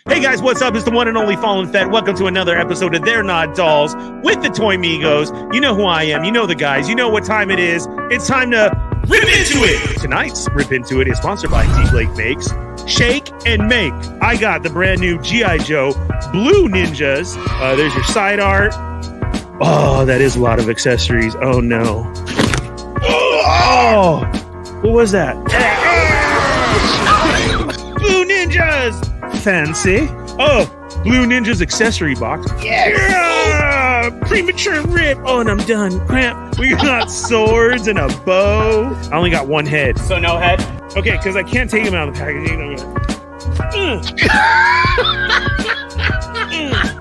Hey guys, what's up? It's the one and only Fallen Fett. Welcome to another episode of They're Not Dolls with the Toy Migos. You know who I am. You know the guys. You know what time it is. It's time to rip into it. Tonight's Rip Into It is sponsored by T Blake Makes Shake and Make. I got the brand new G.I. Joe Blue Ninjas. There's your side art. Oh, that is a lot of accessories. Oh no. Oh, what was that? Blue Ninjas. Fancy. Oh, Blue Ninja's accessory box. Yes. Yeah! Premature rip. Oh, and I'm done. Cramp. We got swords and a bow. I only got one head. So no head? Okay, because I can't take him out of the packaging.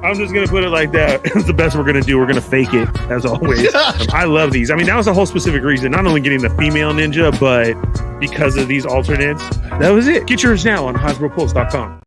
I'm just going to put it like that. It's the best we're going to do. We're going to fake it, as always. I love these. I mean, that was a whole specific reason. Not only getting the female ninja, but because of these alternates. That was it. Get yours now on HasbroPulse.com.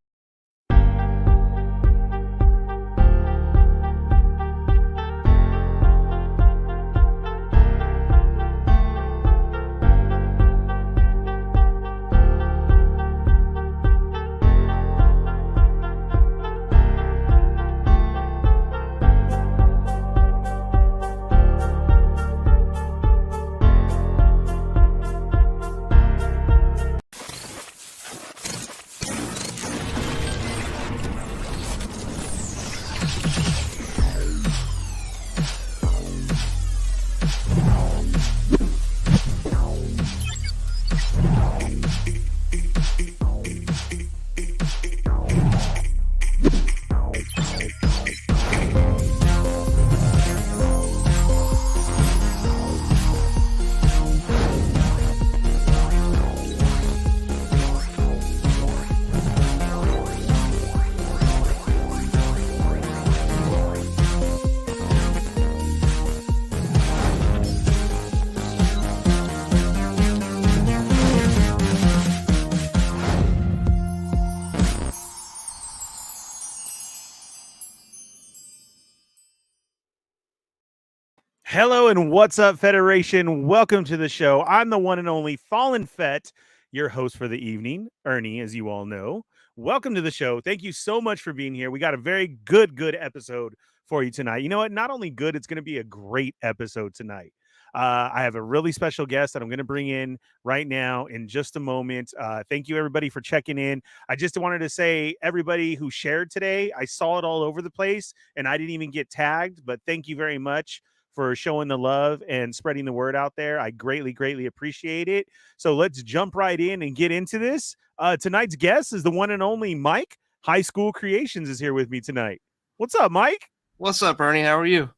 Hello and what's up, Federation? Welcome to the show. I'm the one and only Fallen Fett, your host for the evening, Ernie, as you all know. Welcome to the show. Thank you so much for being here. We got a very good episode for you tonight. You know what? Not only good, it's going to be a great episode tonight. I have a really special guest that I'm going to bring in right now in just a moment. Thank you, everybody, for checking in. I just wanted to say, everybody who shared today, I saw it all over the place, and I didn't even get tagged, but thank you very much for showing the love and spreading the word out there. I greatly appreciate it. So let's jump right in and get into this. Tonight's guest is the one and only Mike. High School Creations is here with me tonight. What's up, Mike? What's up, Ernie? How are you?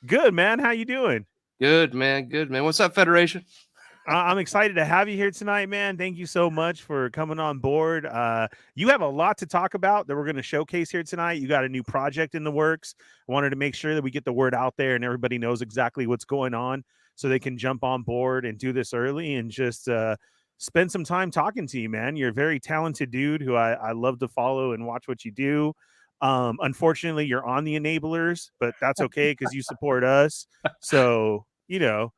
Good, man. How you doing? Good, man. Good, man. What's up, Federation? I'm excited to have you here tonight, man. Thank you so much for coming on board. You have a lot to talk about that we're going to showcase here tonight. You got a new project in the works. I wanted to make sure that we get the word out there and everybody knows exactly what's going on so they can jump on board and do this early and just spend some time talking to you, man. You're a very talented dude who I love to follow and watch what you do. Unfortunately, you're on the enablers, but that's okay because you support us. So, you know.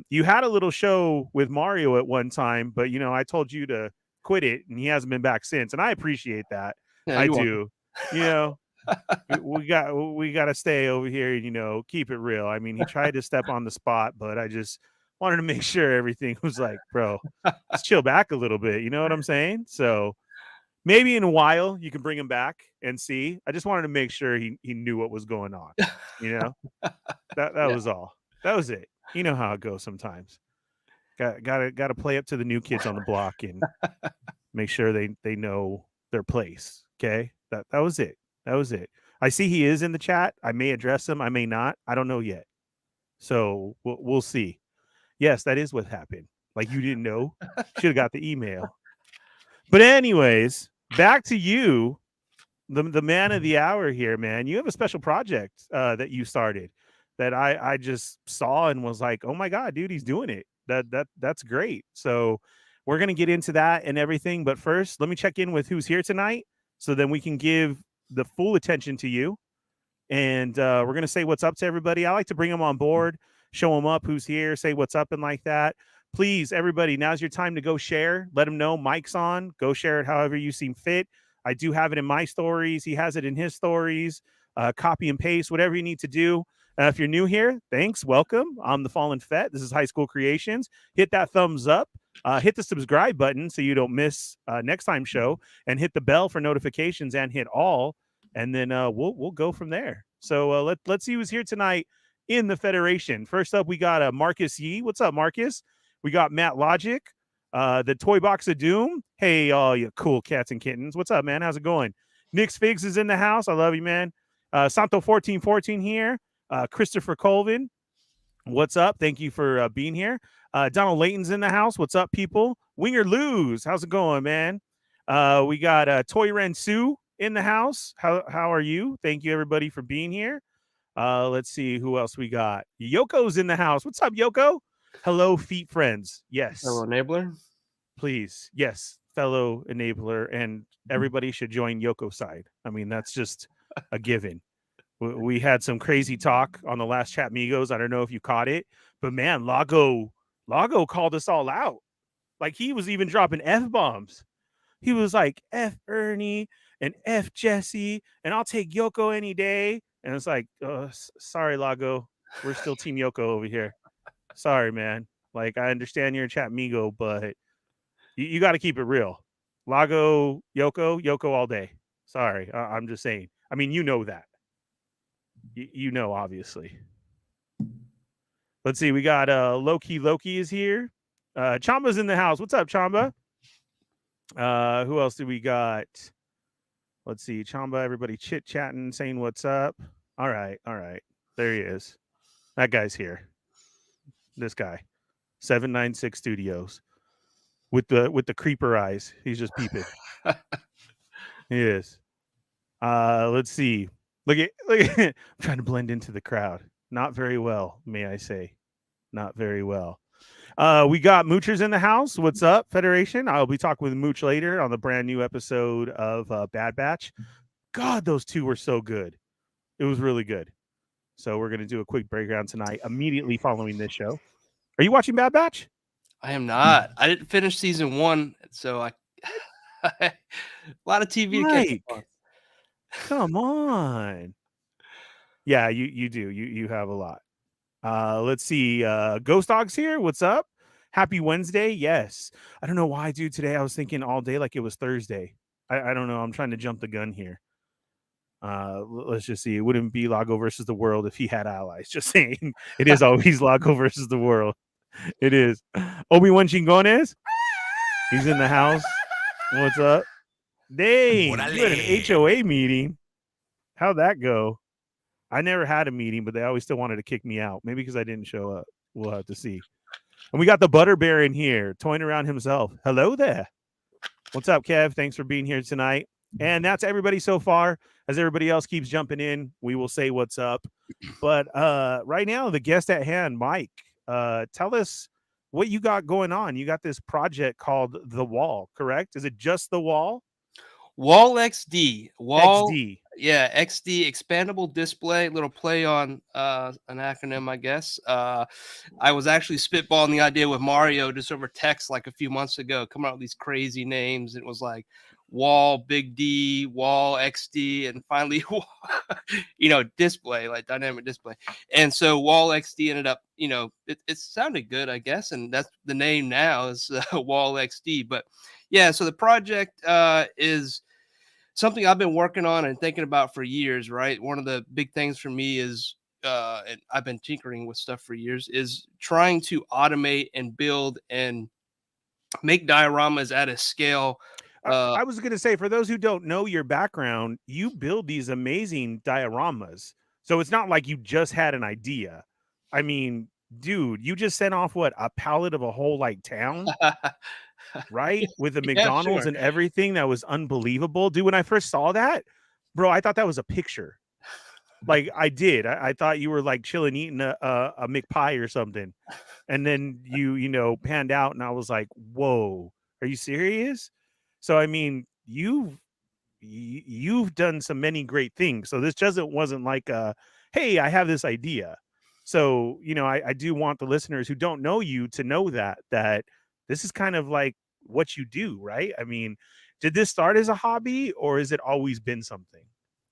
You had a little show with Mario at one time, but you know, I told you to quit it and he hasn't been back since. And I appreciate that. Yeah, I do. You know, we got to stay over here, you know, keep it real. I mean, he tried to step on the spot, but I just wanted to make sure everything was like, bro, let's chill back a little bit. You know what I'm saying? So maybe in a while you can bring him back and see. I just wanted to make sure he knew what was going on. You know, that was all. That was it. You know how it goes sometimes. Got to play up to the new kids on the block and make sure they know their place. Okay, that was it. That was it. I see he is in the chat. I may address him. I may not. I don't know yet. So we'll see. Yes, that is what happened. Like you didn't know. Should have got the email. But anyways, back to you, the man of the hour here, man. You have a special project that you started that I just saw and was like, oh my God, dude, he's doing it. That's great. So we're going to get into that and everything. But first, let me check in with who's here tonight so then we can give the full attention to you. And we're going to say what's up to everybody. I like to bring them on board, show them up who's here, say what's up and like that. Please, everybody, now's your time to go share. Let them know Mike's on. Go share it however you seem fit. I do have it in my stories. He has it in his stories. Copy and paste, whatever you need to do. If you're new here, thanks. Welcome. I'm the Fallen Fett. This is High School Creations. Hit that thumbs up. Hit the subscribe button so you don't miss next time show, and hit the bell for notifications and hit all, and then we'll go from there. So let's see who's here tonight in the Federation. First up, we got Marcus Yee. What's up, Marcus? We got Matt Logic, the Toy Box of Doom. Hey, all you cool cats and kittens. What's up, man? How's it going? Nick's Figs is in the house. I love you, man. Santo1414 here. Christopher Colvin. What's up? Thank you for being here. Donald Layton's in the house. What's up, people? Winger Lose. How's it going, man? We got Toy Ren Sue in the house. How are you? Thank you, everybody, for being here. Let's see who else we got. Yoko's in the house. What's up, Yoko? Hello, feet friends. Yes. Hello, enabler. Please. Yes, fellow enabler. And everybody should join Yoko's side. I mean, that's just a given. We had some crazy talk on the last Chat Migos. I don't know if you caught it, but man, Lago called us all out. Like, he was even dropping F-bombs. He was like, F Ernie and F Jesse, and I'll take Yoko any day. And it's like, sorry, Lago. We're still Team Yoko over here. Sorry, man. Like, I understand you're a Chat Migo, but you got to keep it real. Lago, Yoko all day. Sorry. I'm just saying. I mean, you know that. You know, obviously. Let's see. We got Loki is here. Chamba's in the house. What's up, Chamba? Who else do we got? Let's see. Chamba, everybody chit-chatting, saying what's up. All right. There he is. That guy's here. This guy. 796 Studios. With the creeper eyes. He's just peeping. He is. Let's see. Look at I'm trying to blend into the crowd. Not very well, may I say. Not very well. We got Moochers in the house. What's up, Federation? I'll be talking with Mooch later on the brand new episode of Bad Batch. God, those two were so good. It was really good. So we're going to do a quick breakdown tonight, immediately following this show. Are you watching Bad Batch? I am not. I didn't finish season 1, so a lot of TV to catch up on. Come on. Yeah, you do. You have a lot. Let's see. Ghost Dog's here. What's up? Happy Wednesday. Yes. I don't know why, dude. Today I was thinking all day like it was Thursday. I don't know. I'm trying to jump the gun here. Let's just see. It wouldn't be Lago versus the world if he had allies. Just saying. It is always Lago versus the world. It is. Obi-Wan Chingones. He's in the house. What's up? Dang. You had an HOA meeting. How'd that go? I never had a meeting, but they always still wanted to kick me out. Maybe because I didn't show up. We'll have to see. And we got the Butter Bear in here, toying around himself. Hello there. What's up, Kev? Thanks for being here tonight. And that's everybody so far. As everybody else keeps jumping in, we will say what's up. But right now, the guest at hand, Mike, tell us what you got going on. You got this project called The Wall, correct? Is it just The Wall? Wall XD. Wall XD. Yeah, XD, expandable display, little play on an acronym, I guess. I was actually spitballing the idea with Mario just over text like a few months ago, coming out with these crazy names. It was like Wall, Big D, Wall, XD, and finally, display, like dynamic display. And so Wall XD ended up, it sounded good, I guess, and that's the name now is Wall XD. But yeah, so the project is something I've been working on and thinking about for years, right? One of the big things for me is, and I've been tinkering with stuff for years, is trying to automate and build and make dioramas at a scale. I was going to say, for those who don't know your background, you build these amazing dioramas. So it's not like you just had an idea. I mean, dude, you just sent off a pallet of a whole town, right? With the McDonald's and everything. That was unbelievable. Dude, when I first saw that, bro, I thought that was a picture. Like I did. I thought you were chilling, eating a McPie or something. And then you panned out and I was like, whoa, are you serious? So, I mean, you've done so many great things. So this wasn't like, hey, I have this idea. So, I do want the listeners who don't know you to know that this is kind of like what you do, right? I mean, Did this start as a hobby or has it always been something?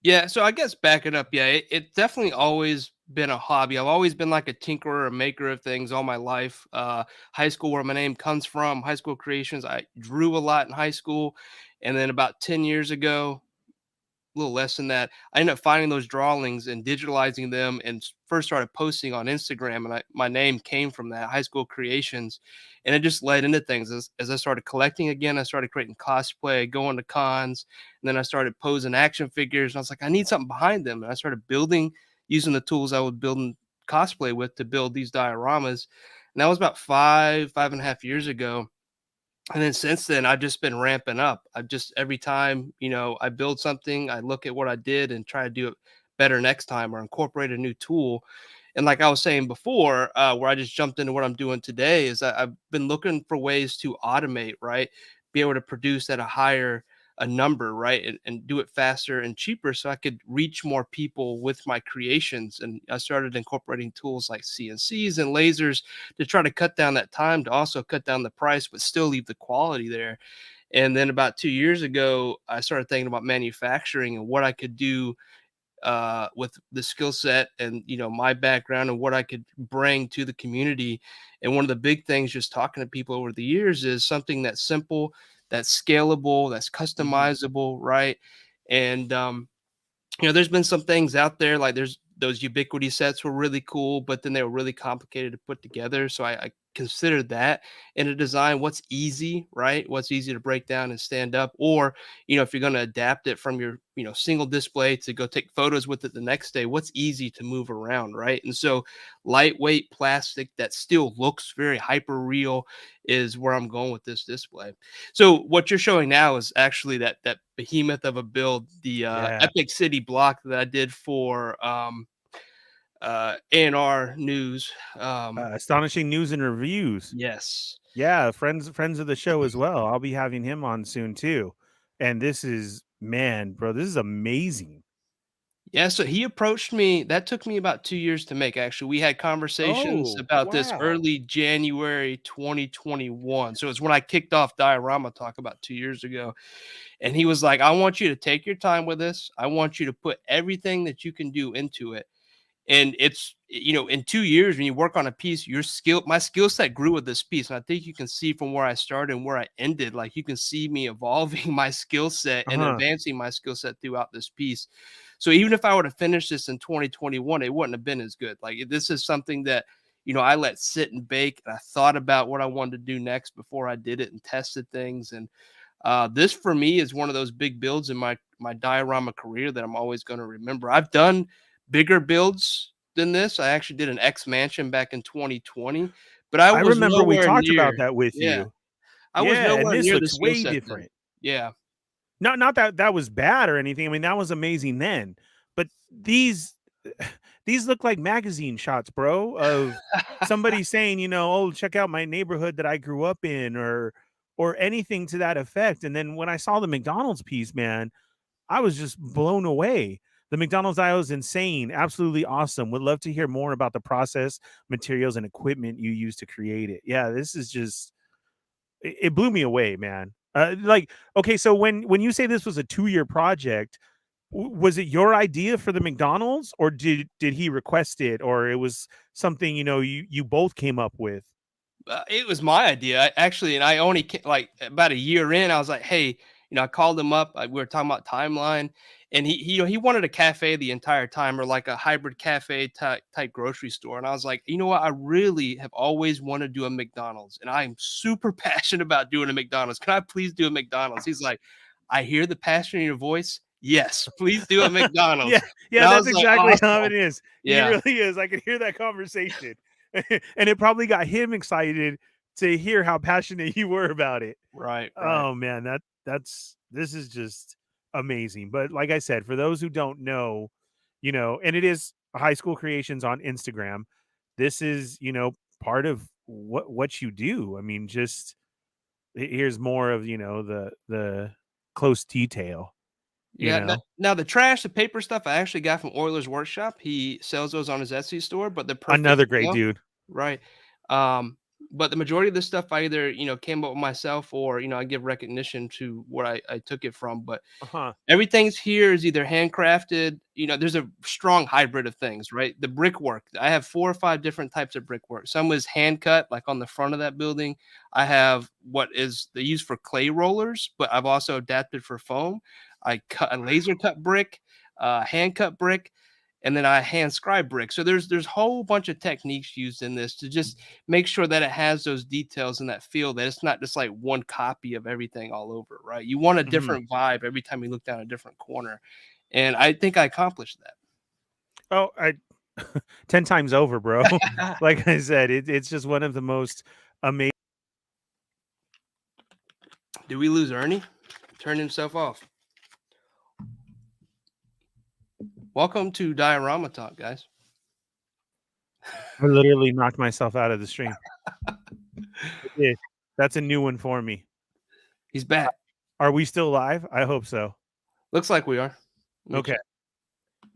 Yeah, so I guess backing up, yeah, it's definitely always been a hobby. I've always been like a tinkerer, a maker of things all my life. High school, where my name comes from, high school creations. I drew a lot in high school, and then about 10 years ago, a little less than that, I ended up finding those drawings and digitalizing them, and first started posting on Instagram. And my name came from that, high school creations, and it just led into things. As I started collecting again, I started creating cosplay, going to cons, and then I started posing action figures. And I was like, I need something behind them, and I started building using the tools I was building cosplay with to build these dioramas. And that was about 5.5 years ago. And then since then, I've just been ramping up. I've just every time, I build something, I look at what I did and try to do it better next time or incorporate a new tool. And like I was saying before, where I just jumped into what I'm doing today, is I've been looking for ways to automate, right? Be able to produce at a higher a number, right? And do it faster and cheaper so I could reach more people with my creations. And I started incorporating tools like CNCs and lasers to try to cut down that time, to also cut down the price, but still leave the quality there. And then about 2 years ago, I started thinking about manufacturing and what I could do with the skill set and my background and what I could bring to the community. And one of the big things, just talking to people over the years, is something that's simple, that's scalable, that's Mhm. customizable, right? And there's been some things out there, like there's those ubiquity sets were really cool, but then they were really complicated to put together. So I considered that in a design. What's easy, right? What's easy to break down and stand up, or if you're going to adapt it from your single display to go take photos with it the next day, what's easy to move around, right? And so lightweight plastic that still looks very hyper real is where I'm going with this display. So what you're showing now is actually that behemoth of a build, the Yeah. Epic City block that I did for ANR News. Astonishing news and reviews. Yes. Yeah, friends of the show as well. I'll be having him on soon too. And this is man, bro, this is amazing. Yeah, so he approached me. That took me about 2 years to make, actually. We had conversations Oh, about this wow. early January 2021. So it's when I kicked off Diorama Talk about 2 years ago. And he was like, I want you to take your time with this. I want you to put everything that you can do into it. And it's, in 2 years, when you work on a piece, my skill set grew with this piece. And I think you can see from where I started and where I ended, like you can see me evolving my skill set and Uh-huh. advancing my skill set throughout this piece. So even if I would have finished this in 2021, it wouldn't have been as good. Like this is something that, I let sit and bake, and I thought about what I wanted to do next before I did it and tested things. And this for me is one of those big builds in my diorama career that I'm always going to remember. I've done bigger builds than this. I actually did an X Mansion back in 2020, but I I was remember we nowhere talked near. about that with Yeah, you. I was Yeah, and nowhere this near the looks skill way set then. different. Yeah. Not that that was bad or anything. I mean, that was amazing then. But these look like magazine shots, bro, of somebody saying, "Oh, check out my neighborhood that I grew up in," or anything to that effect. And then when I saw the McDonald's piece, man, I was just blown away. The McDonald's aisle is insane, absolutely awesome. Would love to hear more about the process, materials, and equipment you use to create it. Yeah, this is just it blew me away, man. Like, okay, so when you say this was a 2-year project, was it your idea for the McDonald's, or did he request it, or it was something you both came up with? It was my idea, actually, and I only like about a year in. I was like, "Hey," I called him up. We were talking about timeline, and he wanted a cafe the entire time, or like a hybrid cafe type grocery store. And I was like, you know what? I really have always wanted to do a McDonald's, and I am super passionate about doing a McDonald's. Can I please do a McDonald's? He's like, I hear the passion in your voice. Yes, please do a Yeah, McDonald's. And yeah, I that's was like, exactly how it awesome. is. He Yeah, really is. I could hear that conversation, and it probably got him excited to hear how passionate you were about it. right, right. Oh man, this is just amazing. But like I said, for those who don't know, and it is high school creations on Instagram. This is, part of what you do. I mean, just here's more of, the close detail, you Yeah. Now, know. now the trash, the paper stuff, I actually got from Oiler's Workshop. He sells those on his Etsy store, but they're perfect Another great scale. dude. Right. Um, But the majority of this stuff I either, came up with myself or, I give recognition to where I took it from. But Uh-huh. everything's here is either handcrafted, there's a strong hybrid of things, right? The brickwork, I have 4 or 5 different types of brickwork. Some was hand cut, like on the front of that building. I have what is they use for clay rollers, but I've also adapted for foam. I cut a laser cut brick, hand cut brick, and then I hand scribe brick. So there's a whole bunch of techniques used in this to just make sure that it has those details and that feel, that it's not just like one copy of everything all over, right? You want a Mhm. different vibe every time you look down a different corner. And I think I accomplished Oh, I 10 times over, bro. that. Like I said, it's just one of the most amazing. Did we lose Ernie? Turned himself off. Welcome to Diorama Talk, guys. I literally knocked myself out of the stream. I did. That's a new one for me. He's back. Are we still live? I hope so. Looks like we are. Let me Okay. check.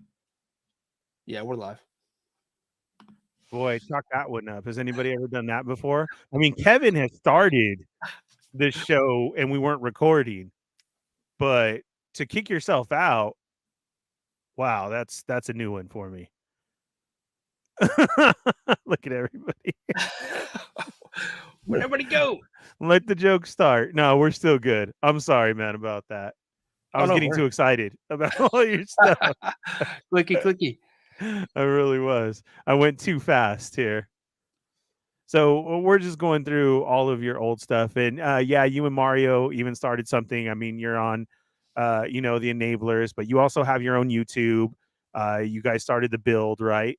Yeah, we're live. Boy, chalk that one up. Has anybody ever done that before? I mean, Kevin has started this show and we weren't recording, but to kick yourself out, wow, that's a new one for me. Look at everybody. Where'd everybody go? Let the joke start. No, we're still good. I'm sorry, man, about that. I was no getting too worries. excited about all your stuff. Clicky, clicky. I really was. I went too fast here. So we're just going through all of your old stuff, and yeah, you and Mario even started something. I mean, you're on, the enablers, but you also have your own YouTube. You guys started the build, right?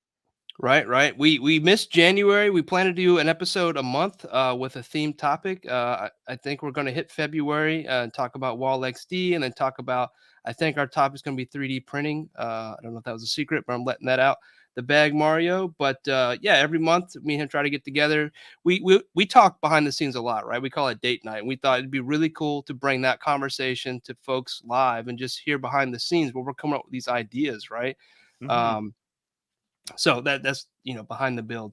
Right. We missed January. We plan to do an episode a month with a themed topic. I think we're going to hit February and talk about Wall XD, and then talk about. I think our topic is going to be 3D printing. I don't know if that was a secret, but I'm letting that out the bag, Mario. But yeah, every month me and him try to get together. We talk behind the scenes a lot, right? We call it date night. And we thought it'd be really cool to bring that conversation to folks live and just hear behind the scenes where we're coming up with these ideas, right? Mm-hmm. So that's behind the build.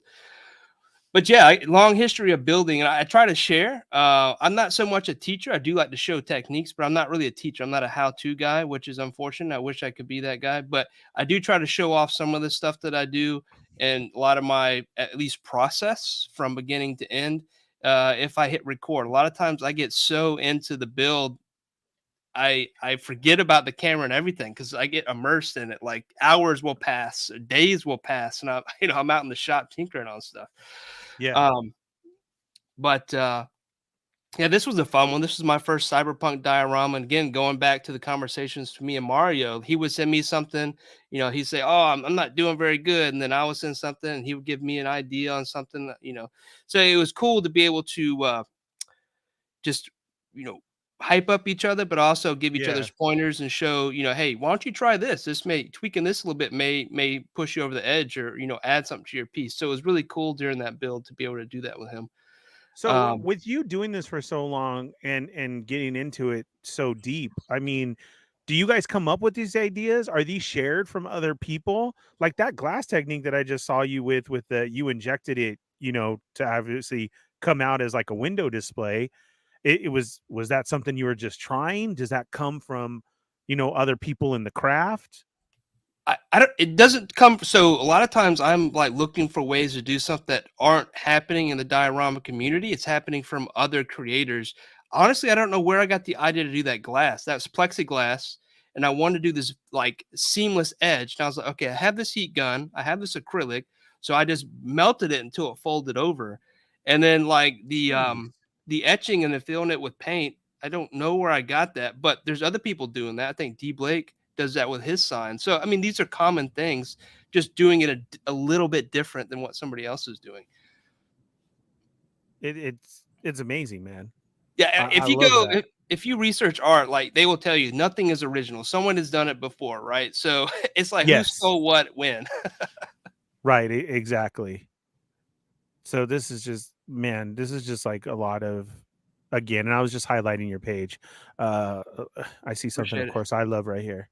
But yeah, long history of building, and I try to share. I'm not so much a teacher. I do like to show techniques, but I'm not really a teacher. I'm not a how-to guy, which is unfortunate. I wish I could be that guy, but I do try to show off some of the stuff that I do and a lot of my at least process from beginning to end. If I hit record, a lot of times I get so into the build I forget about the camera and everything because I get immersed in it. Like hours will pass, days will pass, and I'm out in the shop tinkering on stuff. Yeah. Um, but yeah, this was a fun one. This was my first cyberpunk diorama. And again, going back to the conversations to me and Mario, he would send me something, he'd say, "Oh, I'm not doing very good," and then I would send something, and he would give me an idea on something. So it was cool to be able to just hype up each other, but also give each Yeah. other's pointers and show, hey, why don't you try this? This may tweaking this a little bit may push you over the edge, or add something to your piece. So it was really cool during that build to be able to do that with him. So with you doing this for so long and getting into it so deep, I mean, do you guys come up with these ideas? Are these shared from other people? Like that glass technique that I just saw you with the you injected it, to obviously come out as like a window display. It was that something you were just trying? Does that come from, other people in the craft? I don't it doesn't come so a lot of times I'm like looking for ways to do stuff that aren't happening in the diorama community. It's happening from other creators. Honestly, I don't know where I got the idea to do that glass. That's plexiglass, and I wanted to do this like seamless edge. And I was like, okay, I have this heat gun, I have this acrylic, so I just melted it until it folded over. And then like the Jeez. the etching and then filling it with paint, I don't know where I got that, but there's other people doing that. I think D Blake does that with his sign. So I mean, these are common things, just doing it a little bit different than what somebody else is doing. It's amazing, man. Yeah, I if you love go that. if you research art, like they will tell you nothing is original. Someone has done it before, right? So it's like who Yes. stole what when. Right, exactly. So this is just man, this is just like a lot of again, and I was just highlighting your page. I see something, of Appreciate it. course, I love right here.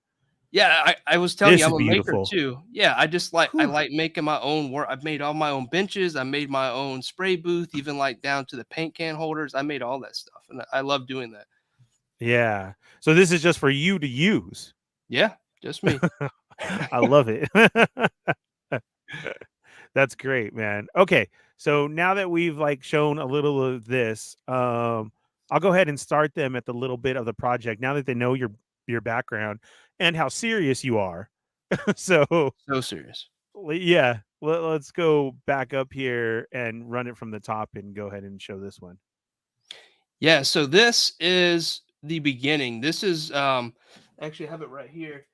Yeah, I was telling you, This I'm is a maker beautiful. too. Yeah, I Whew. like making my own work. I've made all my own benches. I made my own spray booth, even like down to the paint can holders. I made all that stuff, and I love doing that. Yeah. So this is just for you to use. Yeah, just me. I love it. That's great, man. Okay. So now that we've like shown a little of this, I'll go ahead and start them at the little bit of the project now that they know your background and how serious you are. So So serious. yeah, let's go back up here and run it from the top and go ahead and show this one. Yeah, so this is the beginning. This is actually I have it right here.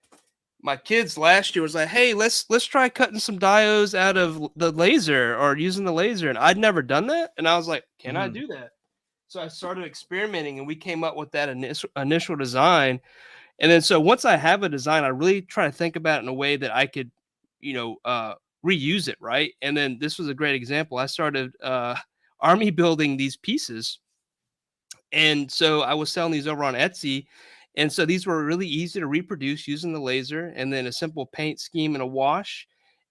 My kids last year was like, "Hey, let's try cutting some diodes out of the laser or using the laser." And I'd never done that, and I was like, "Can I Hmm. do that?" So I started experimenting, and we came up with that initial design. And then so once I have a design, I really try to think about it in a way that I could, you know, reuse it, right? And then this was a great example. I started army building these pieces, and so I was selling these over on Etsy. And so these were really easy to reproduce using the laser, and then a simple paint scheme and a wash.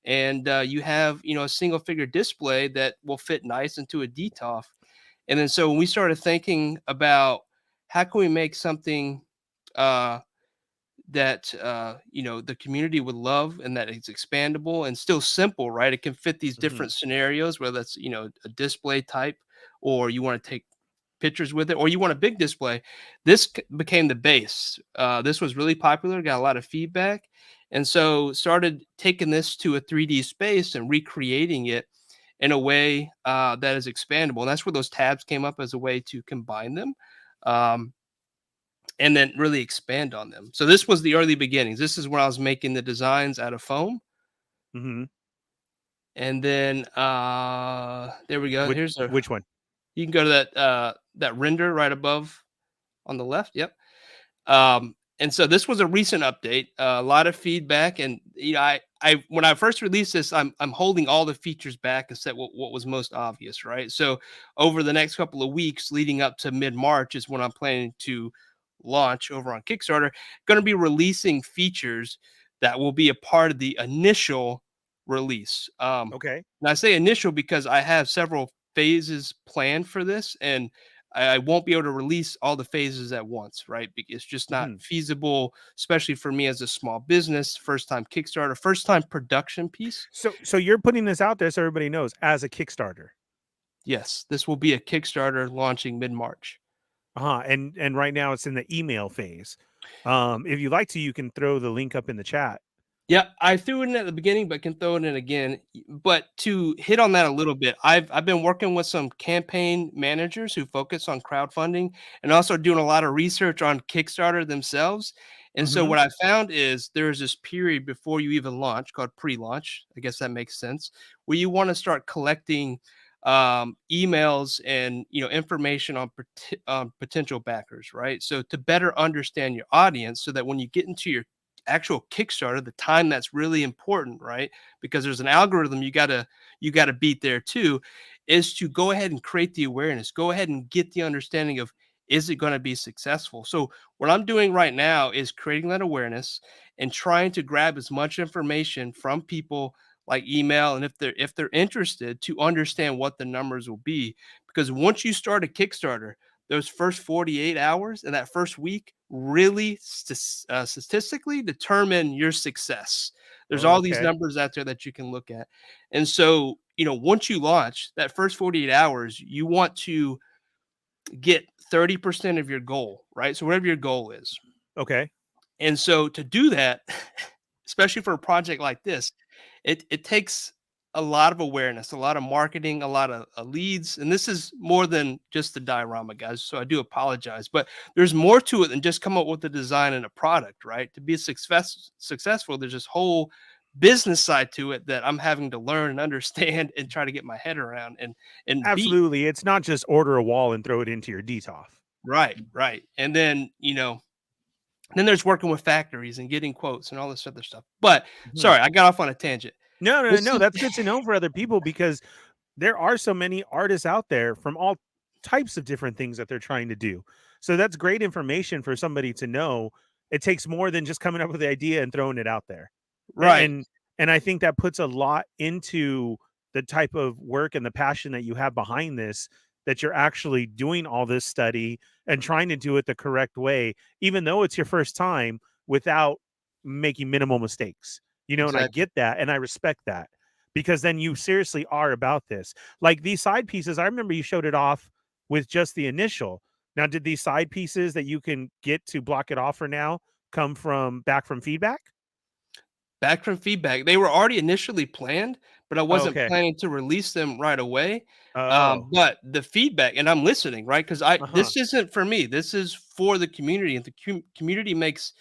And you have, a single figure display that will fit nice into a DTOF. And then so when we started thinking about how can we make something uh, that the community would love and that it's expandable and still simple, right? It can fit these Hmm. different scenarios, whether that's a display type, or you want to take pictures with it, or you want a big display. This became the base. This was really popular, got a lot of feedback, and so started taking this to a 3D space and recreating it in a way that is expandable. And that's where those tabs came up as a way to combine them. Um, and then really expand on them. So this was the early beginnings. This is when I was making the designs out of foam. Hmm. And then there we go. Here's a Which one? you can go to that render right above on the left. Yep. And so this was a recent update, a lot of feedback, and I when I first released this, I'm holding all the features back and set what was most obvious, right? So over the next couple of weeks, leading up to mid March, is when I'm planning to launch over on Kickstarter. Going to be releasing features that will be a part of the initial release. Okay. And I say initial because I have several phases planned for this, and I won't be able to release all the phases at once, right? Because it's just not Hmm. feasible, especially for me as a small business, first time Kickstarter, first time production piece. So you're putting this out there so everybody knows as a Kickstarter. Yes, this will be a Kickstarter launching mid March. Uh-huh. And right now it's in the email phase. If you like to, you can throw the link up in the chat. Yeah, I threw it in at the beginning, but can throw it in again. But to hit on that a little bit, I've been working with some campaign managers who focus on crowdfunding and also doing a lot of research on Kickstarter themselves. And so Hmm. what I found is there's this period before you even launch called pre-launch. I guess that makes sense, where you want to start collecting emails and information on potential backers, right? So to better understand your audience, so that when you get into your actual Kickstarter, the time that's really important, right? Because there's an algorithm you gotta beat there too, is to go ahead and create the awareness. Go ahead and get the understanding of, is it going to be successful? So what I'm doing right now is creating that awareness and trying to grab as much information from people, like email, and if they're interested, to understand what the numbers will be. Because once you start a Kickstarter, those first 48 hours and that first week really statistically determine your success. There's all these Okay. numbers out there that you can look at. And so, once you launch that first 48 hours, you want to get 30% of your goal, right? So, whatever your goal is. Okay. And so, to do that, especially for a project like this, it takes a lot of awareness, a lot of marketing, a lot of leads, and this is more than just the diorama, guys. So I do apologize, but there's more to it than just come up with the design and a product, right? To be successful, there's this whole business side to it that I'm having to learn and understand and try to get my head around and beat. Absolutely. It's not just order a wall and throw it into your DTOF. Right, right, and then then there's working with factories and getting quotes and all this other stuff. But Mhm. sorry, I got off on a tangent. No, no, This no. is That's good to know for other people because there are so many artists out there from all types of different things that they're trying to do. So that's great information for somebody to know. It takes more than just coming up with the idea and throwing it out there. Right. And and I think that puts a lot into the type of work and the passion that you have behind this, that you're actually doing all this study and trying to do it the correct way, even though it's your first time, without making minimal mistakes. And I Exactly. get that and I respect that, because then you seriously are about this. Like these side pieces, I remember you showed it off with just the initial. Now, did these side pieces that you can get to block it off for now come from back from feedback? Back from feedback. They were already initially planned, but I Oh, wasn't okay. planning to release them right away. Oh, But the feedback, and I'm listening, right? Because I uh-huh. this isn't for me. This is for the community, and the community makes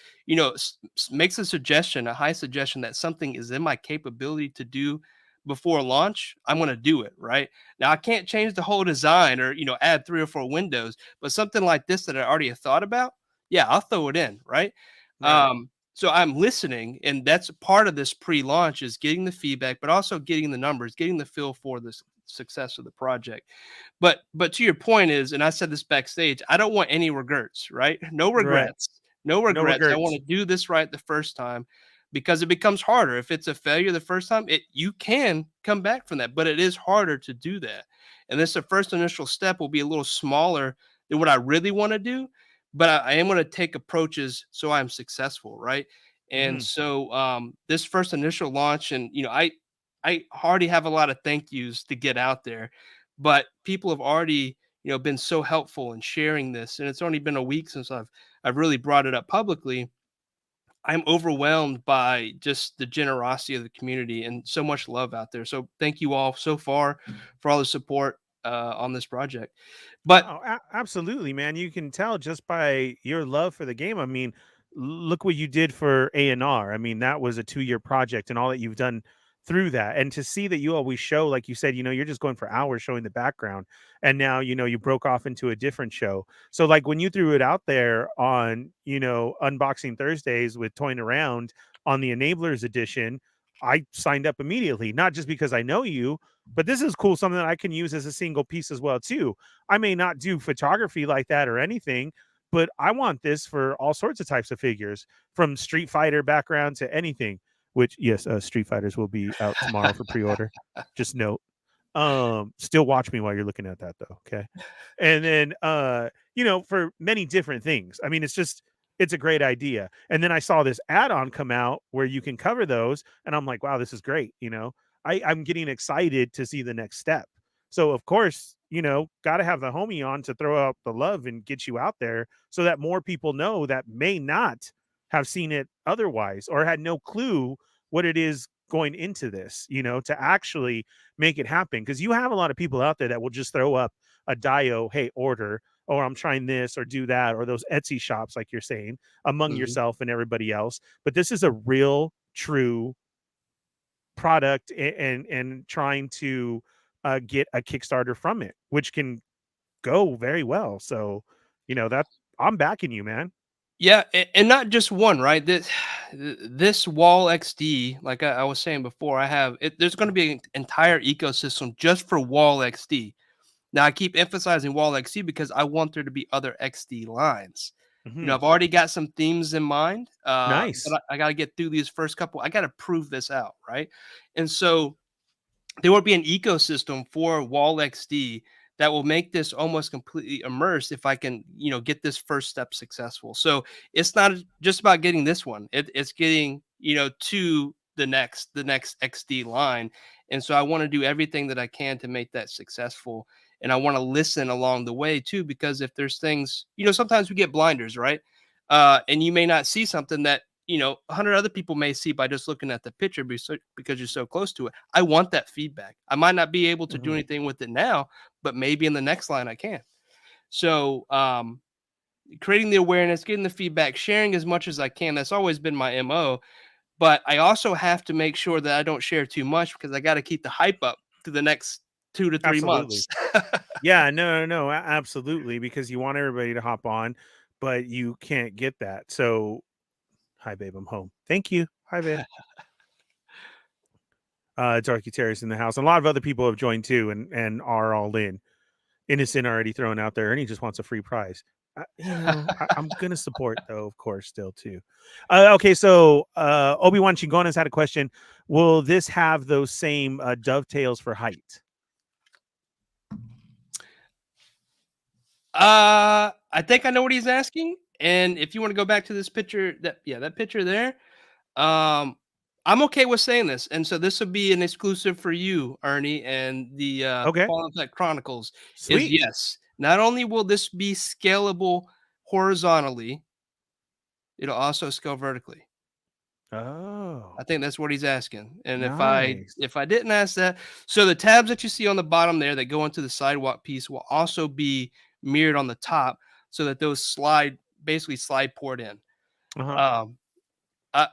makes a suggestion, a high suggestion that something is in my capability to do before launch. I'm going to do it, right? Now I can't change the whole design or add 3 or 4 windows, but something like this that I already have thought about, yeah, I'll throw it in, right? Right. So I'm listening, and that's part of this pre-launch is getting the feedback, but also getting the numbers, getting the feel for the success of the project. But to your point is, and I said this backstage, I don't want any regrets, right? No Right. regrets. No No regrets. I want regrets. to do this right the first time, because it becomes harder. If it's a failure the first time, you can come back from that, but it is harder to do that. And this the first initial step will be a little smaller than what I really want to do, but I am going to take approaches so I'm successful, right? And Mhm. so this first initial launch, and I already have a lot of thank yous to get out there, but people have already been so helpful in sharing this, and it's only been a week since I've really brought it up publicly. I'm overwhelmed by just the generosity of the community and so much love out there. So thank you all so far for all the support on this project. But Oh, absolutely, man. You can tell just by your love for the game. I mean, look what you did for A&R. I mean, that was a 2-year project and all that you've done through that. And to see that you always show, like you said, you're just going for hours showing the background. And now, you broke off into a different show. So, like, when you threw it out there on, Unboxing Thursdays with Toying Around on the Enablers edition, I signed up immediately, not just because I know you, but this is cool, something that I can use as a single piece as well too. I may not do photography like that or anything, but I want this for all sorts of types of figures, from Street Fighter background to anything. Which, yes, Street Fighters will be out tomorrow for pre-order. Just note. Still watch me while you're looking at that though, okay? And then for many different things. I mean, it's a great idea. And then I saw this add-on come out where you can cover those, and I'm like, wow, this is great. I'm getting excited to see the next step. So of course, got to have the homie on to throw out the love and get you out there so that more people know that may not have seen it otherwise or had no clue what it is going into this, to actually make it happen. Because you have a lot of people out there that will just throw up a dio, hey, order, or I'm trying this or do that, or those Etsy shops, like you're saying, among mhm. yourself and everybody else. But this is a real, true product, and trying to get a Kickstarter from it, which can go very well. So, that I'm backing you, man. Yeah, and not just one, right? This Wall XD, like I was saying before, I have it. There's going to be an entire ecosystem just for Wall XD. Now I keep emphasizing Wall XD because I want there to be other XD lines. Hmm. I've already got some themes in mind, but Nice. I got to get through these first couple. I got to prove this out, right? And so there will be an ecosystem for Wall XD that will make this almost completely immersed if I can, get this first step successful. So it's not just about getting this one. It's getting, to the next XD line. And so I want to do everything that I can to make that successful. And I want to listen along the way too, because if there's things, sometimes we get blinders, right? And you may not see something that 100 other people may see by just looking at the picture because you're so close to it. I want that feedback. I might not be able to do Hmm. anything with it now, but maybe in the next line I can. So, creating the awareness, getting the feedback, sharing as much as I can. That's always been my MO. But I also have to make sure that I don't share too much because I got to keep the hype up to the next 2 to 3 months. Absolutely. Yeah, no, no, no, absolutely, because you want everybody to hop on, but you can't get that. So, hi, babe, I'm home. Thank you. Hi, babe. Darky Terrace in the house. And a lot of other people have joined too, and are all in. Innocent already thrown out there, and he just wants a free prize. I'm gonna support though, of course, still too. Okay, so Obi-Wan Chingones had a question. Will this have those same dovetails for height? I think I know what he's asking. And if you want to go back to this picture, that picture there, um, I'm okay with saying this. And so this would be an exclusive for you, Ernie, and the Okay, Fallen Fett Chronicles. Is sweet. yes, not only will this be scalable horizontally, it'll also scale vertically. I Oh, think that's what he's asking. And nice. if I didn't ask that, so the tabs that you see on the bottom there that go into the sidewalk piece will also be mirrored on the top so that those basically slide port in. Uh huh. Um I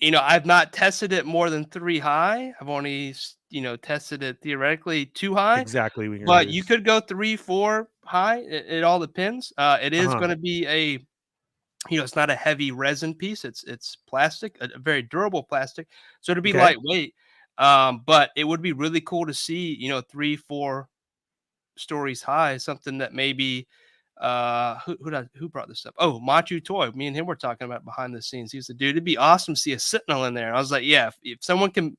I've not tested it more than 3 high. I've only tested it theoretically 2 high, Exactly what you're but you use. could go 3, 4 high. It all depends. It Uh is huh. going to be it's not a heavy resin piece. It's plastic, a very durable plastic, so it'll be Okay. lightweight. But it would be really cool to see, 3, 4 stories high, something that maybe who brought this up? Oh, Machu Toy. Me and him were talking about behind the scenes. He was the dude. It'd be awesome to see a Sentinel in there. And I was like, yeah, if someone can,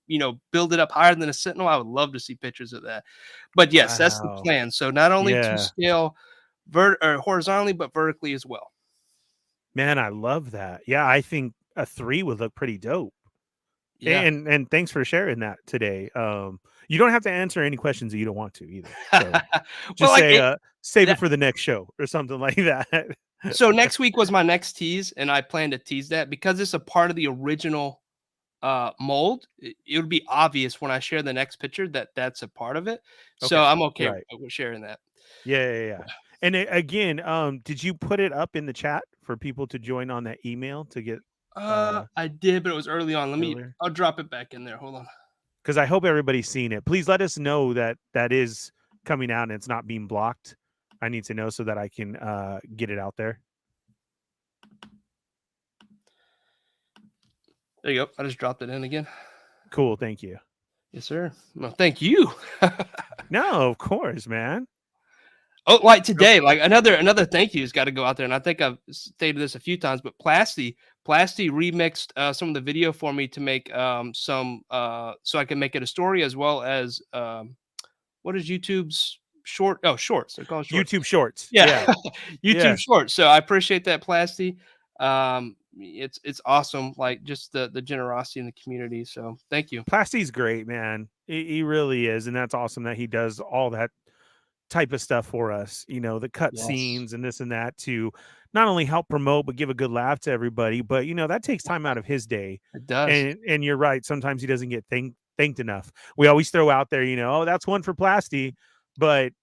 build it up higher than a Sentinel, I would love to see pictures of that. But yes, that's the Wow. plan. So not only to Yeah, scale or horizontally, but vertically as well. man, I love that. Yeah, I think a 3 would look pretty dope. Yeah. And thanks for sharing that today. You don't have to answer any questions that you don't want to either. So Well, just like say, it, save it that for the next show or something like that. so next week was my next tease, and I plan to tease that because it's a part of the original mold. It would be obvious when I share the next picture that that's a part of it. So Okay, I'm okay right. with sharing that. Yeah, yeah, yeah. And again, did you put it up in the chat for people to join on that email to get I did, but it was early on. earlier? I'll drop it back in there. Hold on. Because I hope everybody's seen it. Please let us know that that is coming out and it's not being blocked. I need to know so that I can get it out there. There you go. I just dropped it in again. Cool, thank you. Yes, sir. Well, thank you. No, of course, man. Oh, like Nope. today, like another thank you's got to go out there, and I think I've stated this a few times, but Plasty remixed some of the video for me to make some so I can make it a story as well as what is YouTube's short? Oh, shorts. They're called shorts. YouTube Shorts. Yeah, Yeah, YouTube yeah. shorts. So I appreciate that, Plasty. It's awesome, like just the generosity in the community. So thank you. Plasty's great, man. He really is, and that's awesome that he does all that type of stuff for us. The cut Yes, scenes and this and that to not only help promote but give a good laugh to everybody. But that takes time out of his day. it does. And you're right. Sometimes he doesn't get thanked enough. We always throw out there, oh, that's one for Plasty. But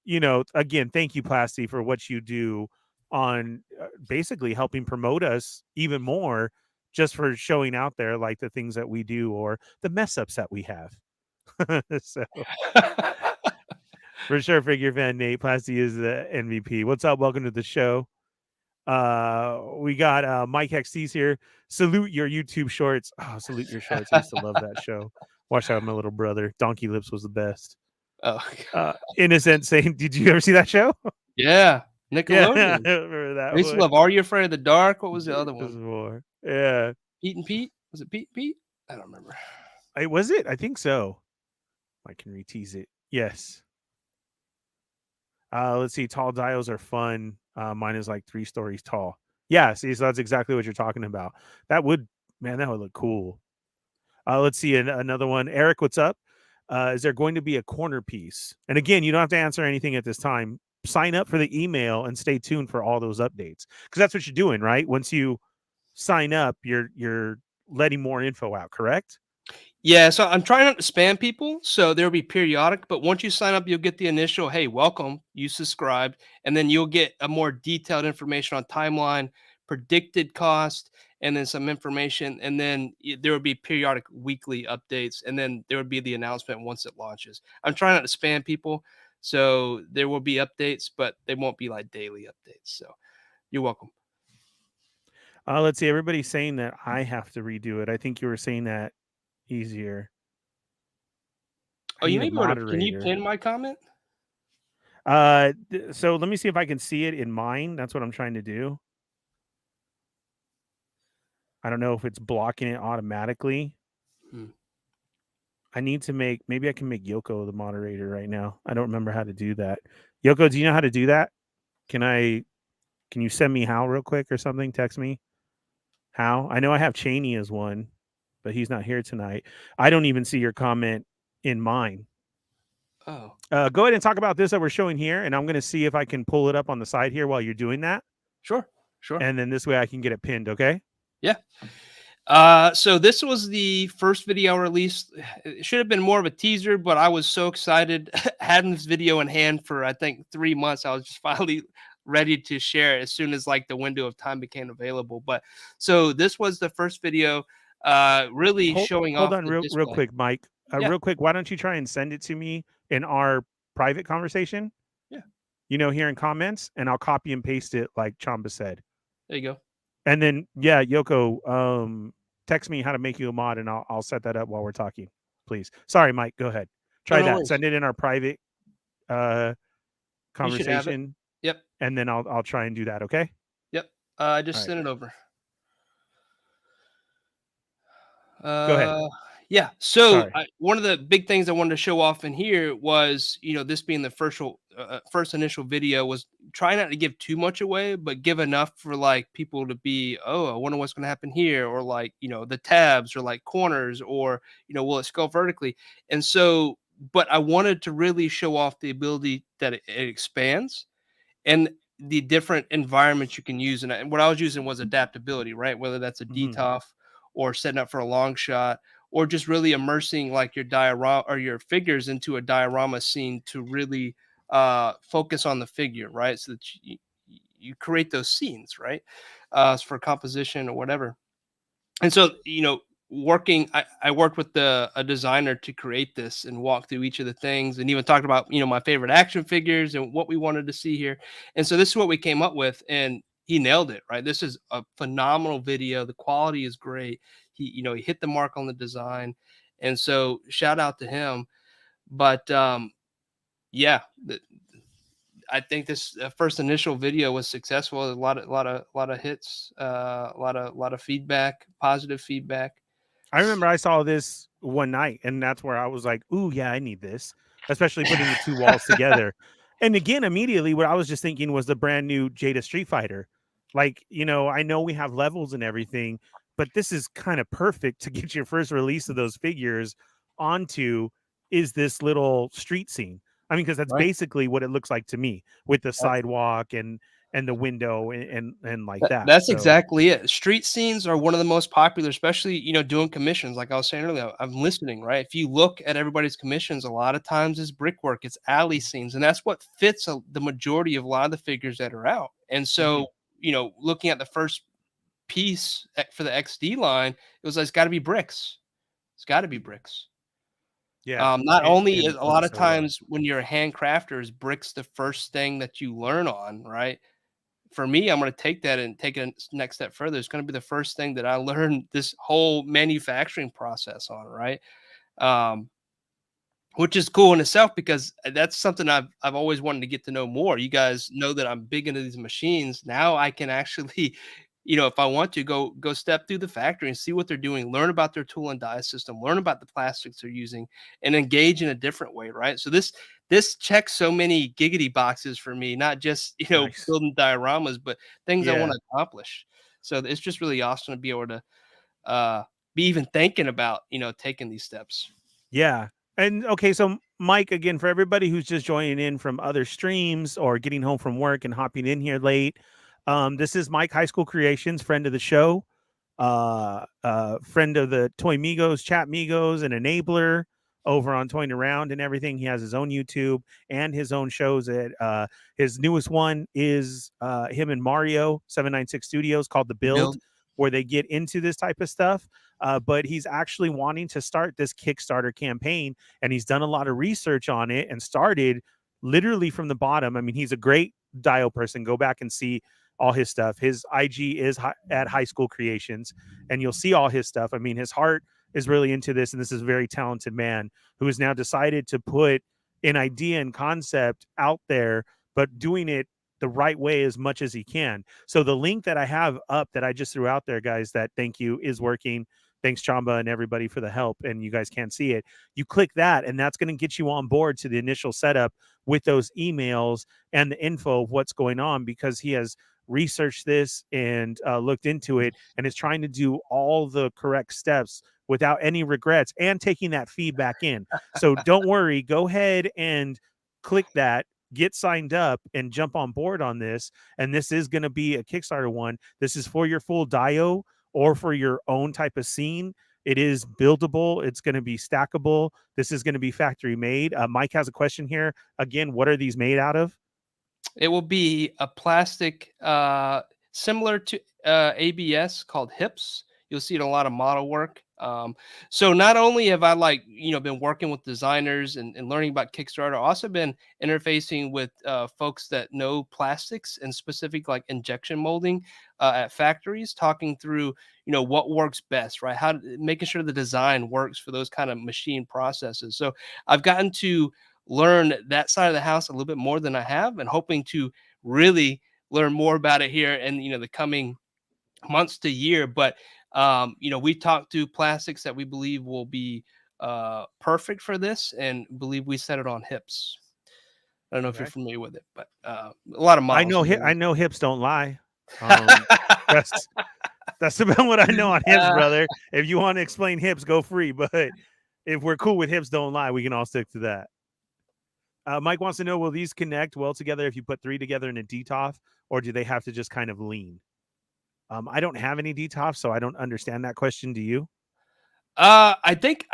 again, thank you, Plasty, for what you do on basically helping promote us even more, just for showing out there like the things that we do or the mess ups that we have. So for sure, figure fan Nate Plasty is the MVP. What's up? Welcome to the show. We got Mike XT's here. Salute your YouTube shorts. Oh, salute your shorts. I used to love that show. Watch out, my little brother. Donkey Lips was the best. Oh, Innocent saying, did you ever see that show? yeah, Yeah, I Nickelodeon. remember I that used to one. love Are You Afraid of the Dark? What was the other It was one? more. Yeah. Pete and Pete? Was it Pete and Pete? I don't remember. Was it? I think so. I can retease it. Yes. Let's see. Tall dials are fun. Mine is like 3 stories tall. Yeah, see, so that's exactly what you're talking about. That would, man, that would look cool. Let's see another one. Eric, what's up? Is there going to be a corner piece? And again, you don't have to answer anything at this time. Sign up for the email and stay tuned for all those updates because that's what you're doing, right? Once you sign up, you're letting more info out. Correct? Yeah, so I'm trying not to spam people, so there'll be periodic, but once you sign up, you'll get the initial, "Hey, welcome, you subscribed," and then you'll get a more detailed information on timeline, predicted cost, and then some information, and then there will be periodic weekly updates, and then there would be the announcement once it launches. I'm trying not to spam people, so there will be updates, but they won't be like daily updates. So you're welcome. Let's see. Everybody's saying that I have to redo it. I think you were saying that easier. Oh, I you need a may be able to. Can you moderator. pin my comment? So let me see if I can see it in mine. That's what I'm trying to do. I don't know if it's blocking it automatically. Hmm. I need to make, maybe I can make Yoko the moderator right now. I don't remember how to do that. Yoko, do you know how to do that? Can you send me how real quick or something? Text me how. I know I have Cheney as one, but he's not here tonight. I don't even see your comment in mine. Oh, Go ahead and talk about this that we're showing here, and I'm going to see if I can pull it up on the side here while you're doing that. sure, sure. And then this way I can get it pinned, okay? Yeah. So this was the first video I released. It should have been more of a teaser, but I was so excited having this video in hand for I think 3 months. I was just finally ready to share it as soon as like the window of time became available. But so this was the first video, really showing Hold off on the real display. quick, Mike. Yeah, Real quick, why don't you try and send it to me in our private conversation? yeah. Here in comments, and I'll copy and paste it like Chamba said. There you go. And then yeah, Yoko, text me how to make you a mod, and I'll set that up while we're talking, please. Sorry, Mike. Go ahead. No, Try no that. worries. Send it in our private You should have it. conversation, Yep, and then I'll try and do that. Okay. yep. I All just right. sent it over. Go ahead. Yeah. So Sorry. one of the big things I wanted to show off in here was, this being the first initial video, was try not to give too much away, but give enough for like people to be, oh, I wonder what's going to happen here, or like, the tabs, or like corners, or will it scale vertically? And so, but I wanted to really show off the ability that it expands, and the different environments you can use. And what I was using was adaptability, right? Whether that's a Mhm. DTOF, or setting up for a long shot, or just really immersing like your diorama or your figures into a diorama scene to really focus on the figure, right? So that you create those scenes, right? For composition or whatever. And so, I worked with a designer to create this and walk through each of the things, and even talked about my favorite action figures and what we wanted to see here. And so this is what we came up with, and he nailed it. Right, this is a phenomenal video. The quality is great. He hit the mark on the design, and so shout out to him. But yeah, I think this first initial video was successful. A lot of hits, a lot of feedback, positive feedback. I remember I saw this one night, and that's where I was like, "Ooh, yeah, I need this," especially putting the two walls together. And again, immediately, what I was just thinking was the brand new Jada Street Fighter. Like, I know we have levels and everything, but this is kind of perfect to get your first release of those figures onto. Is this little street scene? I mean, because that's Right. basically what it looks like to me with the sidewalk and the window and like that. That's So, exactly it. Street scenes are one of the most popular, especially, doing commissions. Like I was saying earlier, I'm listening, right? If you look at everybody's commissions, a lot of times it's brickwork, it's alley scenes, and that's what fits the majority of a lot of the figures that are out. And mhm, so, looking at the first piece for the XD line, it was like, it's got to be bricks. It's got to be bricks. yeah, Not only and is it a did lot of so well. times when you're a handcrafter, is bricks the first thing that you learn on, right? For me, I'm going to take that and take it next step further. It's going to be the first thing that I learned this whole manufacturing process on, right? Um, which is cool in itself, because that's something I've always wanted to get to know more. You guys know that I'm big into these machines. Now I can actually, if I want to, go step through the factory and see what they're doing, learn about their tool and die system, learn about the plastics they're using, and engage in a different way, right? So this checks so many giggity boxes for me, not just Nice. building dioramas, but things I want Yeah. to accomplish. So it's just really awesome to be able to uh, be even thinking about taking these steps. Yeah. And okay, so Mike, again, for everybody who's just joining in from other streams or getting home from work and hopping in here late, this is Mike High School Creations, friend of the show, friend of the Toy Migos, Chat Migos, and enabler over on Toying Around and everything. He has his own YouTube and his own shows. At his newest one is him and Mario 796 Studios, called The Build, Build. where they get into this type of stuff. But he's actually wanting to start this Kickstarter campaign, and he's done a lot of research on it and started literally from the bottom. I mean, he's a great Dio person. Go back and see all his stuff. His IG is at High School Creations, and you'll see all his stuff. I mean, his heart is really into this, and this is a very talented man who has now decided to put an idea and concept out there, but doing it the right way as much as he can. So the link that I have up that I just threw out there, guys, that thank you is working. Thanks, Chamba, and everybody for the help. And you guys can't see it. You click that, and that's going to get you on board to the initial setup with those emails and the info of what's going on, because he has researched this and looked into it and is trying to do all the correct steps without any regrets and taking that feedback in. So don't worry, go ahead and click that, get signed up, and jump on board on this. And this is going to be a Kickstarter one. This is for your full dio or for your own type of scene. It is buildable. It's going to be stackable. This is going to be factory made. Mike has a question here. Again, what are these made out of? It will be a plastic similar to ABS called hips. You'll see it in a lot of model work. So not only have I been working with designers and learning about Kickstarter, I've also been interfacing with folks that know plastics and specific like injection molding at factories, talking through what works best, right? Making sure the design works for those kind of machine processes. So I've gotten to learn that side of the house a little bit more than I have, and hoping to really learn more about it here in the coming months to year. But we talked to plastics that we believe will be perfect for this, and believe we set it on hips. I don't know if you're Okay. familiar with it, but a lot of I models. know I know hips don't lie. That's that's about what I know on hips, brother. If you want to explain hips, go free. But if we're cool with hips don't lie, we can all stick to that. Mike wants to know, will these connect well together if you put 3 together in a DTOF, or do they have to just kind of lean? I don't have any DTOF, so I don't understand that question. Do you? I think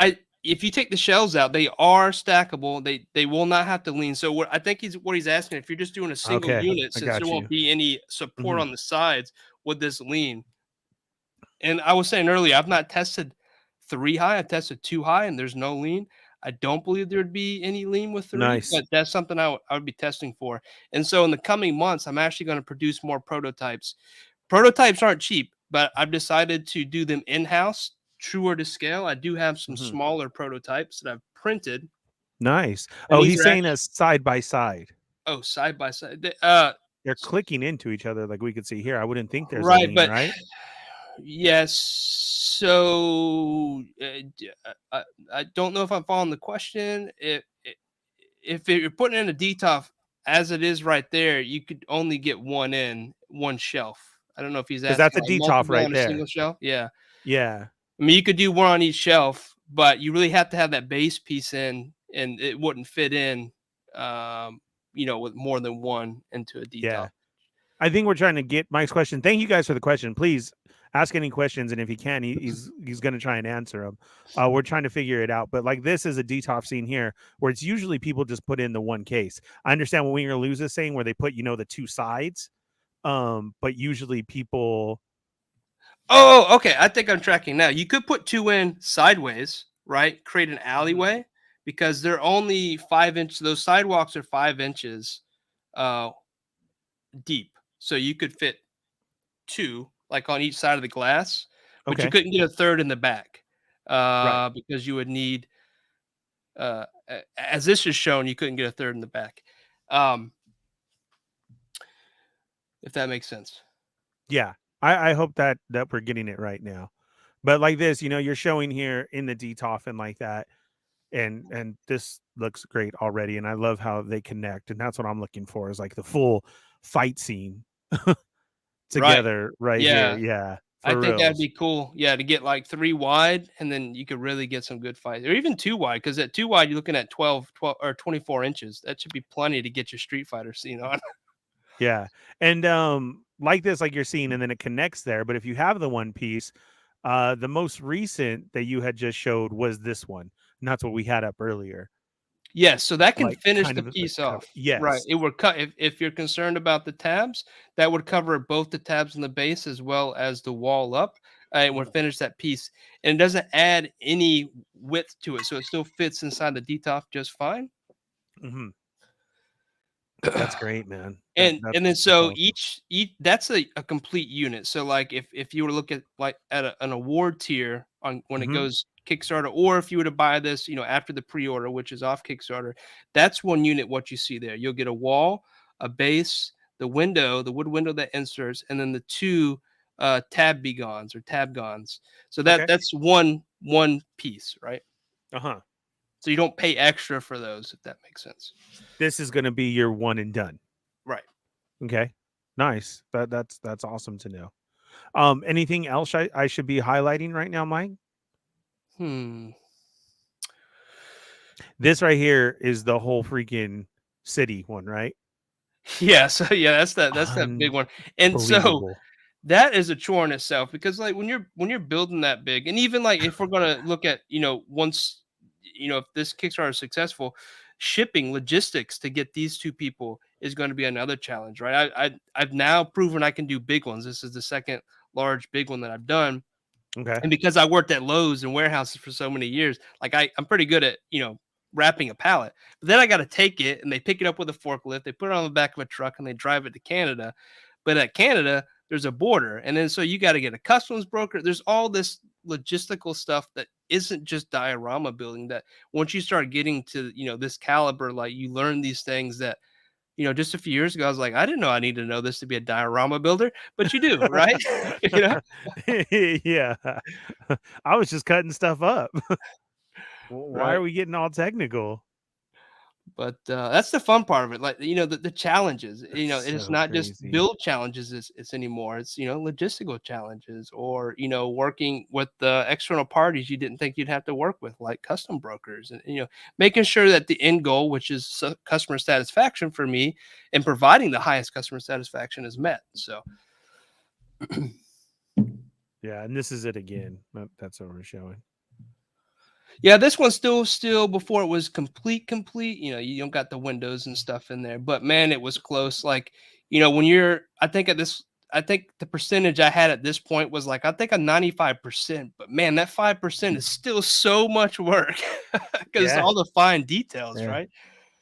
if you take the shells out, they are stackable. They will not have to lean. So what I think he's asking, if you're just doing a single Okay, unit, I since there got won't you. be any support Mhm. on the sides, would this lean? And I was saying earlier, I've not tested 3 high. I've tested 2 high, and there's no lean. I don't believe there would be any lean with 3, Nice. but that's something I would be testing for. And so in the coming months, I'm actually going to produce more prototypes. Prototypes aren't cheap, but I've decided to do them in-house, truer to scale. I do have some Mhm. smaller prototypes that I've printed, Nice. and Oh, these he's are saying actually, a side by side. side by side. They're clicking into each other like we could see here. I wouldn't think there's a Right, lean, but right? yes. So I don't know if I'm following the question. If you're putting in a DTOF as it is right there, you could only get one shelf. I don't know if he's Because that's asking a like DTOF multiple right on a single there. shelf. Yeah. Yeah. I mean, you could do one on each shelf, but you really have to have that base piece in, and it wouldn't fit in, with more than one into a DTOF. Yeah. I think we're trying to get Mike's question. Thank you guys for the question. Please ask any questions, and if he can, he's going to try and answer them. We're trying to figure it out, but like this is a DTOF scene here where it's usually people just put in the one case. I understand what Winger Lose is saying, where they put the 2 sides, but usually people. Oh, okay. I think I'm tracking now. You could put 2 in sideways, right? Create an Mhm. alleyway, because they're only 5 inches. Those sidewalks are 5 inches uh, deep. So you could fit 2 like on each side of the glass, but you Okay, couldn't get a third in the back right. because you would need, as this is shown, you couldn't get a third in the back. Um, if that makes sense. Yeah, I hope that we're getting it right now. But like this, you're showing here in the DTOF and like that, and this looks great already, and I love how they connect, and that's what I'm looking for is like the full fight scene Right. together right here. Yeah. Yeah, I for think that'd reals. be cool. Yeah, to get like 3 wide, and then you could really get some good fights, or even 2 wide, because at 2 wide, you're looking at 12 or 24 inches. That should be plenty to get your Street Fighter scene on. Yeah, and like this, like you're seeing, and then it connects there. But if you have the one piece, the most recent that you had just showed was this one, and that's what we had up earlier. Yes, so that can Like finish kind the of the piece cover. off. Right. Yes. It would cut if you're concerned about the tabs, that would cover both the tabs in the base as well as the wall up. It would Mhm, finish that piece. And it doesn't add any width to it, so it still fits inside the DTOF just fine. mhm. That's great, man. And then That's so awesome. each that's a complete unit. So like if you were to look at like at an award tier on when it Mhm. goes Kickstarter, or if you were to buy this, after the pre-order, which is off Kickstarter, that's one unit. What you see there, you'll get a wall, a base, the window, the wood window that inserts, and then the two tab begons or tabgons. So Okay. that's one piece, right? Uh-huh. So you don't pay extra for those, if that makes sense. This is gonna be your one and done. Right. Okay. Nice. That's awesome to know. Anything else I should be highlighting right now, Mike? This right here is the whole freaking city one, right? Yeah, so yeah, that's that big one. And so Unbelievable. that is a chore in itself, because like when you're building that big, and even like if we're gonna look at, once, if this Kickstarter is successful, shipping logistics to get these two people is going to be another challenge, right? I've now proven I can do big ones. This is the second large big one that I've done. Okay. And because I worked at Lowe's and warehouses for so many years, like I'm pretty good at, wrapping a pallet. But then I got to take it, and they pick it up with a forklift, they put it on the back of a truck, and they drive it to Canada. But at Canada, there's a border. And then so you got to get a customs broker. There's all this logistical stuff that isn't just diorama building, that once you start getting to, this caliber, like you learn these things that, just a few years ago, I was like, I didn't know I needed to know this to be a diorama builder, but you do, right? you know? Yeah. I was just cutting stuff up. Why Right. are we getting all technical? But that's the fun part of it. Like, the challenges, That's it's so not just crazy. build challenges it's anymore. It's, logistical challenges, or, working with the external parties you didn't think you'd have to work with, like custom brokers, and, making sure that the end goal, which is customer satisfaction for me, and providing the highest customer satisfaction, is met. So Yeah, and this is it again. That's what we're showing. yeah, this one's still before it was complete. You don't got the windows and stuff in there, but man, it was close. Like, when you're, I think the percentage I had at this point was like, I think a 95%, but man, that 5% is still so much work because Yeah. all the fine details, Yeah. right?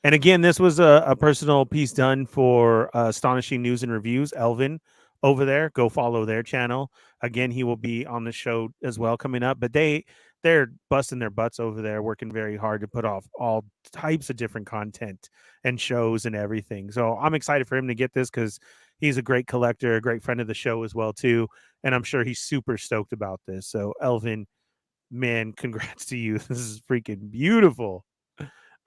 And again, this was a personal piece done for Astonishing News and Reviews, Elvin over there. Go follow their channel. Again, he will be on the show as well coming up. But they're busting their butts over there, working very hard to put off all types of different content and shows and everything. So I'm excited for him to get this because he's a great collector, a great friend of the show as well too. And I'm sure he's super stoked about this. So Elvin, man, congrats to you. This is freaking beautiful.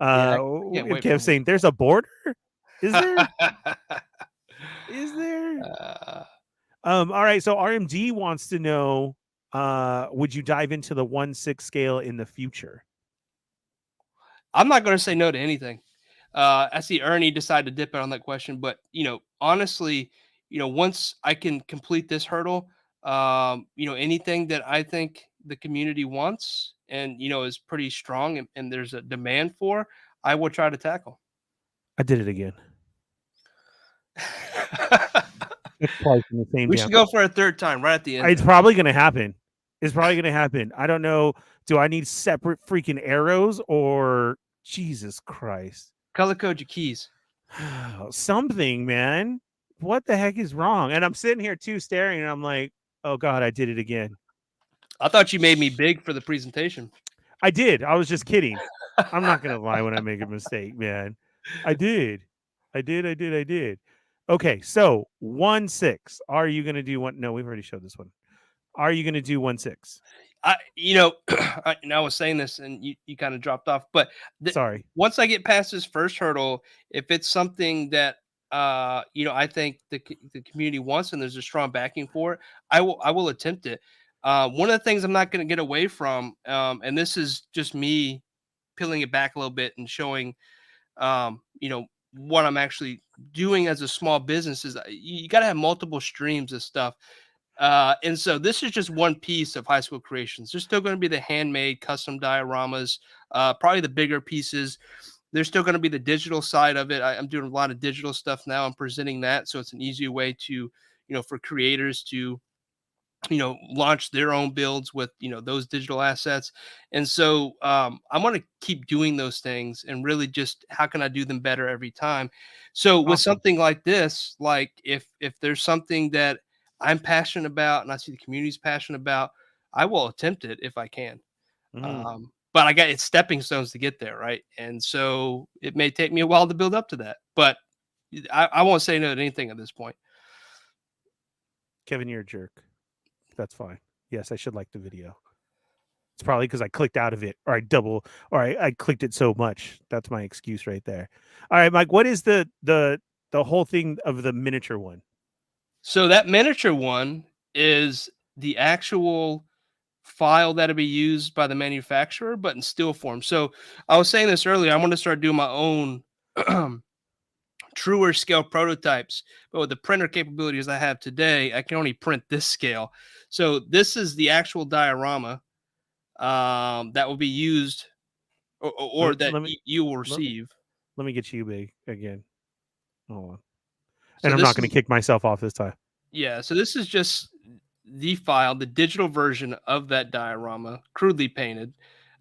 Yeah, I can't It wait for kept saying, "There's a border? Is there? more. Is there?" uh, All right. So RMD wants to know, would you dive into the 1/6 scale in the future? I'm not going to say no to anything. I see Ernie decide to dip out on that question, but honestly, once I can complete this hurdle, anything that I think the community wants and is pretty strong, and there's a demand for, I will try to tackle. I did it again. Twice in the same We damn. should go for a third time right at the end. It's probably gonna happen. It's probably gonna happen. I don't know. Do I need separate freaking arrows or Jesus Christ? Color code your keys. Something, man. What the heck is wrong? And I'm sitting here too staring and I'm like, oh God, I did it again. I thought you made me big for the presentation. I did. I was just kidding. I'm not gonna lie when I make a mistake, man. I did. I did. I did. I did. Okay, so 1/6. Are you gonna do one? No, we've already showed this one. Are you gonna do 1/6? I was saying this and you kind of dropped off, but Sorry. once I get past this first hurdle, if it's something that I think the community wants and there's a strong backing for it, I will attempt it. One of the things I'm not going to get away from, and this is just me peeling it back a little bit and showing, what I'm actually doing as a small business, is you got to have multiple streams of stuff. And so this is just one piece of high school creations. There's still going to be the handmade custom dioramas, probably the bigger pieces. There's still going to be the digital side of it. I'm doing a lot of digital stuff now. I'm presenting that. So it's an easy way to, for creators to, launch their own builds with, those digital assets. And so I'm going to keep doing those things, and really just how can I do them better every time. So with Awesome. something like this, like if there's something that I'm passionate about and I see the community's passionate about, I will attempt it if I can. Mhm. But it's stepping stones to get there, right? And so it may take me a while to build up to that, but I won't say no to anything at this point. Kevin, you're a jerk. That's fine. Yes, I should like the video. It's probably because I clicked out of it, or I clicked it so much. That's my excuse right there. All right, Mike. What is the whole thing of the miniature one? So that miniature one is the actual file that'll be used by the manufacturer, but in still form. So I was saying this earlier. I want to start doing my own truer scale prototypes, but with the printer capabilities I have today, I can only print this scale. So this is the actual diorama that will be used, or that Let me you will let, receive. let me get you big again. Hold on. So And I'm not this going to is kick myself off this time. Yeah, so this is just the file, the digital version of that diorama, crudely painted.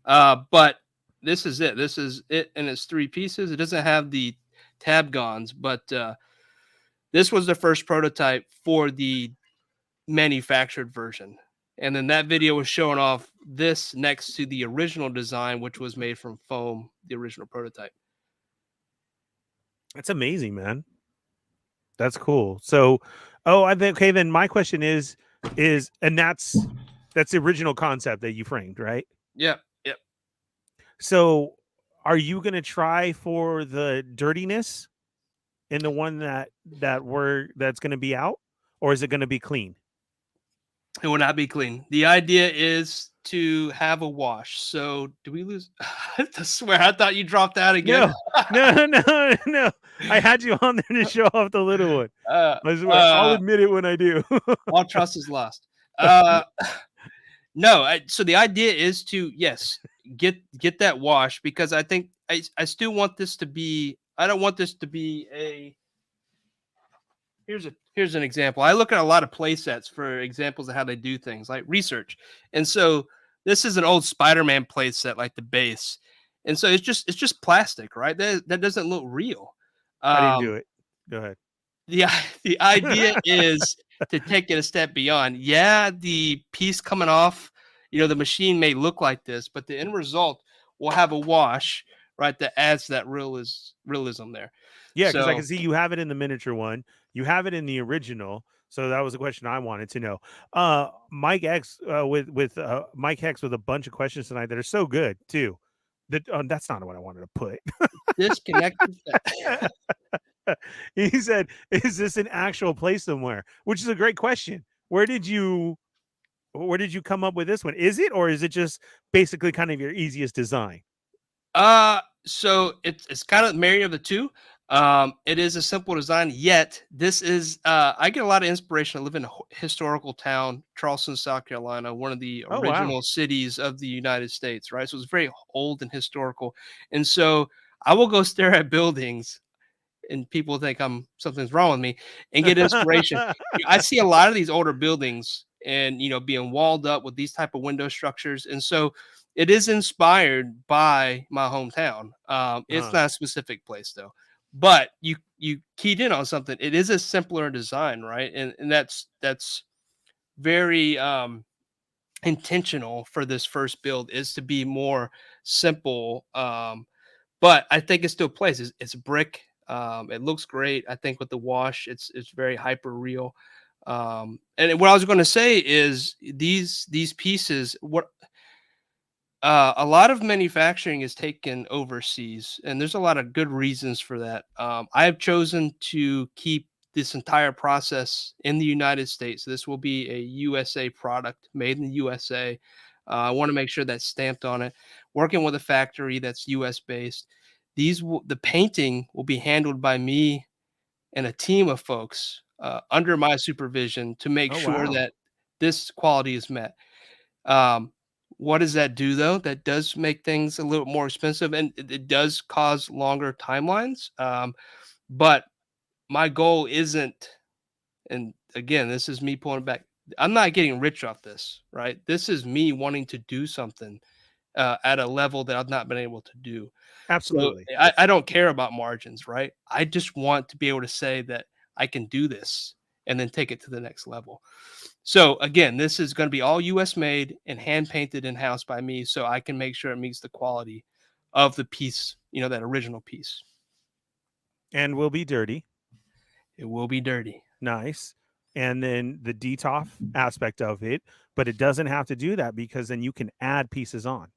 But this is it. This is it in its three pieces. It doesn't have the tabgons, but this was the first prototype for the manufactured version. And then that video was showing off this next to the original design, which was made from foam, the original prototype. That's amazing, man. That's cool. So, oh, I think okay. Then my question is, and that's the original concept that you framed, right? Yep, yep. So, are you going to try for the dirtiness in the one that's going to be out, or is it going to be clean? It will not be clean. The idea is to have a wash. So, do we lose? I swear, I thought you dropped out again. No, no. I had you on there to show off the little one. uh, I swear, I'll uh, admit it when I do. all trust is lost. No. So the idea is to, yes, get that wash, because I think I still want this to be. I don't want this to be a. Here's an example. I look at a lot of play sets for examples of how they do things like research, and so this is an old Spider-Man play set, like the base, and so it's just plastic, right? That doesn't look real. I didn't do Um, it. Go ahead. the the idea is to take it a step beyond. Yeah, the piece coming off, the machine may look like this, but the end result will have a wash, right, that adds that realism there. Yeah, because I can So see you have it in the miniature one. You have it in the original. So that was a question I wanted to know. Mike X with Mike X with a bunch of questions tonight that are so good too. That's not what I wanted to put. disconnected. He said, "Is this an actual place somewhere?" Which is a great question. Where did you come up with this one? Is it, or is it just basically kind of your easiest design? So it's kind of married of the two. It is a simple design, yet this is I get a lot of inspiration. I live in a historical town, Charleston, South Carolina, one of the Oh wow. original cities of the United States, right? So it's very old and historical. And so I will go stare at buildings, and people think something's wrong with me, and get inspiration. I see a lot of these older buildings, and being walled up with these type of window structures, and so it is inspired by my hometown. It's uh-huh. not a specific place though, but you keyed in on something. It is a simpler design, right? And that's very intentional for this first build, is to be more simple. But I think it still plays. It's brick. It looks great. I think with the wash, it's very hyper real. And what I was going to say is these pieces. What a lot of manufacturing is taken overseas, and there's a lot of good reasons for that. I have chosen to keep this entire process in the United States. This will be a USA product, made in the USA. I want to make sure that's stamped on it. Working with a factory that's US based. The painting will be handled by me and a team of folks under my supervision to make Oh sure wow. that this quality is met. Um, what does that do though? That does make things a little more expensive, and it does cause longer timelines. But my goal isn't, and again, this is me pulling it back. I'm not getting rich off this, right? This is me wanting to do something at a level that I've not been able to do. So Absolutely. I don't care about margins, right? I just want to be able to say that I can do this, and then take it to the next level. So again, this is going to be all US made and hand painted in house by me, so I can make sure it meets the quality of the piece, that original piece. And will be dirty. It will be dirty. Nice. And then the DTOF aspect of it, but it doesn't have to do that because then you can add pieces on.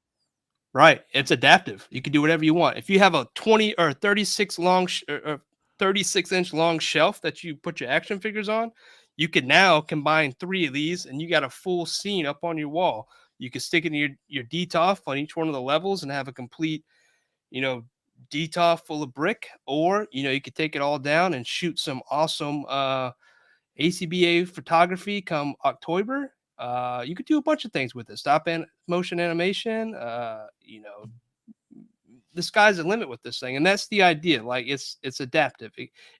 Right. It's adaptive. You can do whatever you want. If you have a 20 or 36 long or 36-inch long shelf that you put your action figures on, you can now combine 3 of these and you got a full scene up on your wall. You can stick it in your DTOF on each one of the levels and have a complete, DTOF full of brick, or, you could take it all down and shoot some awesome ACBA photography come October. You could do a bunch of things with it. Stop and motion animation. The sky's the limit with this thing, and that's the idea. Like it's adaptive.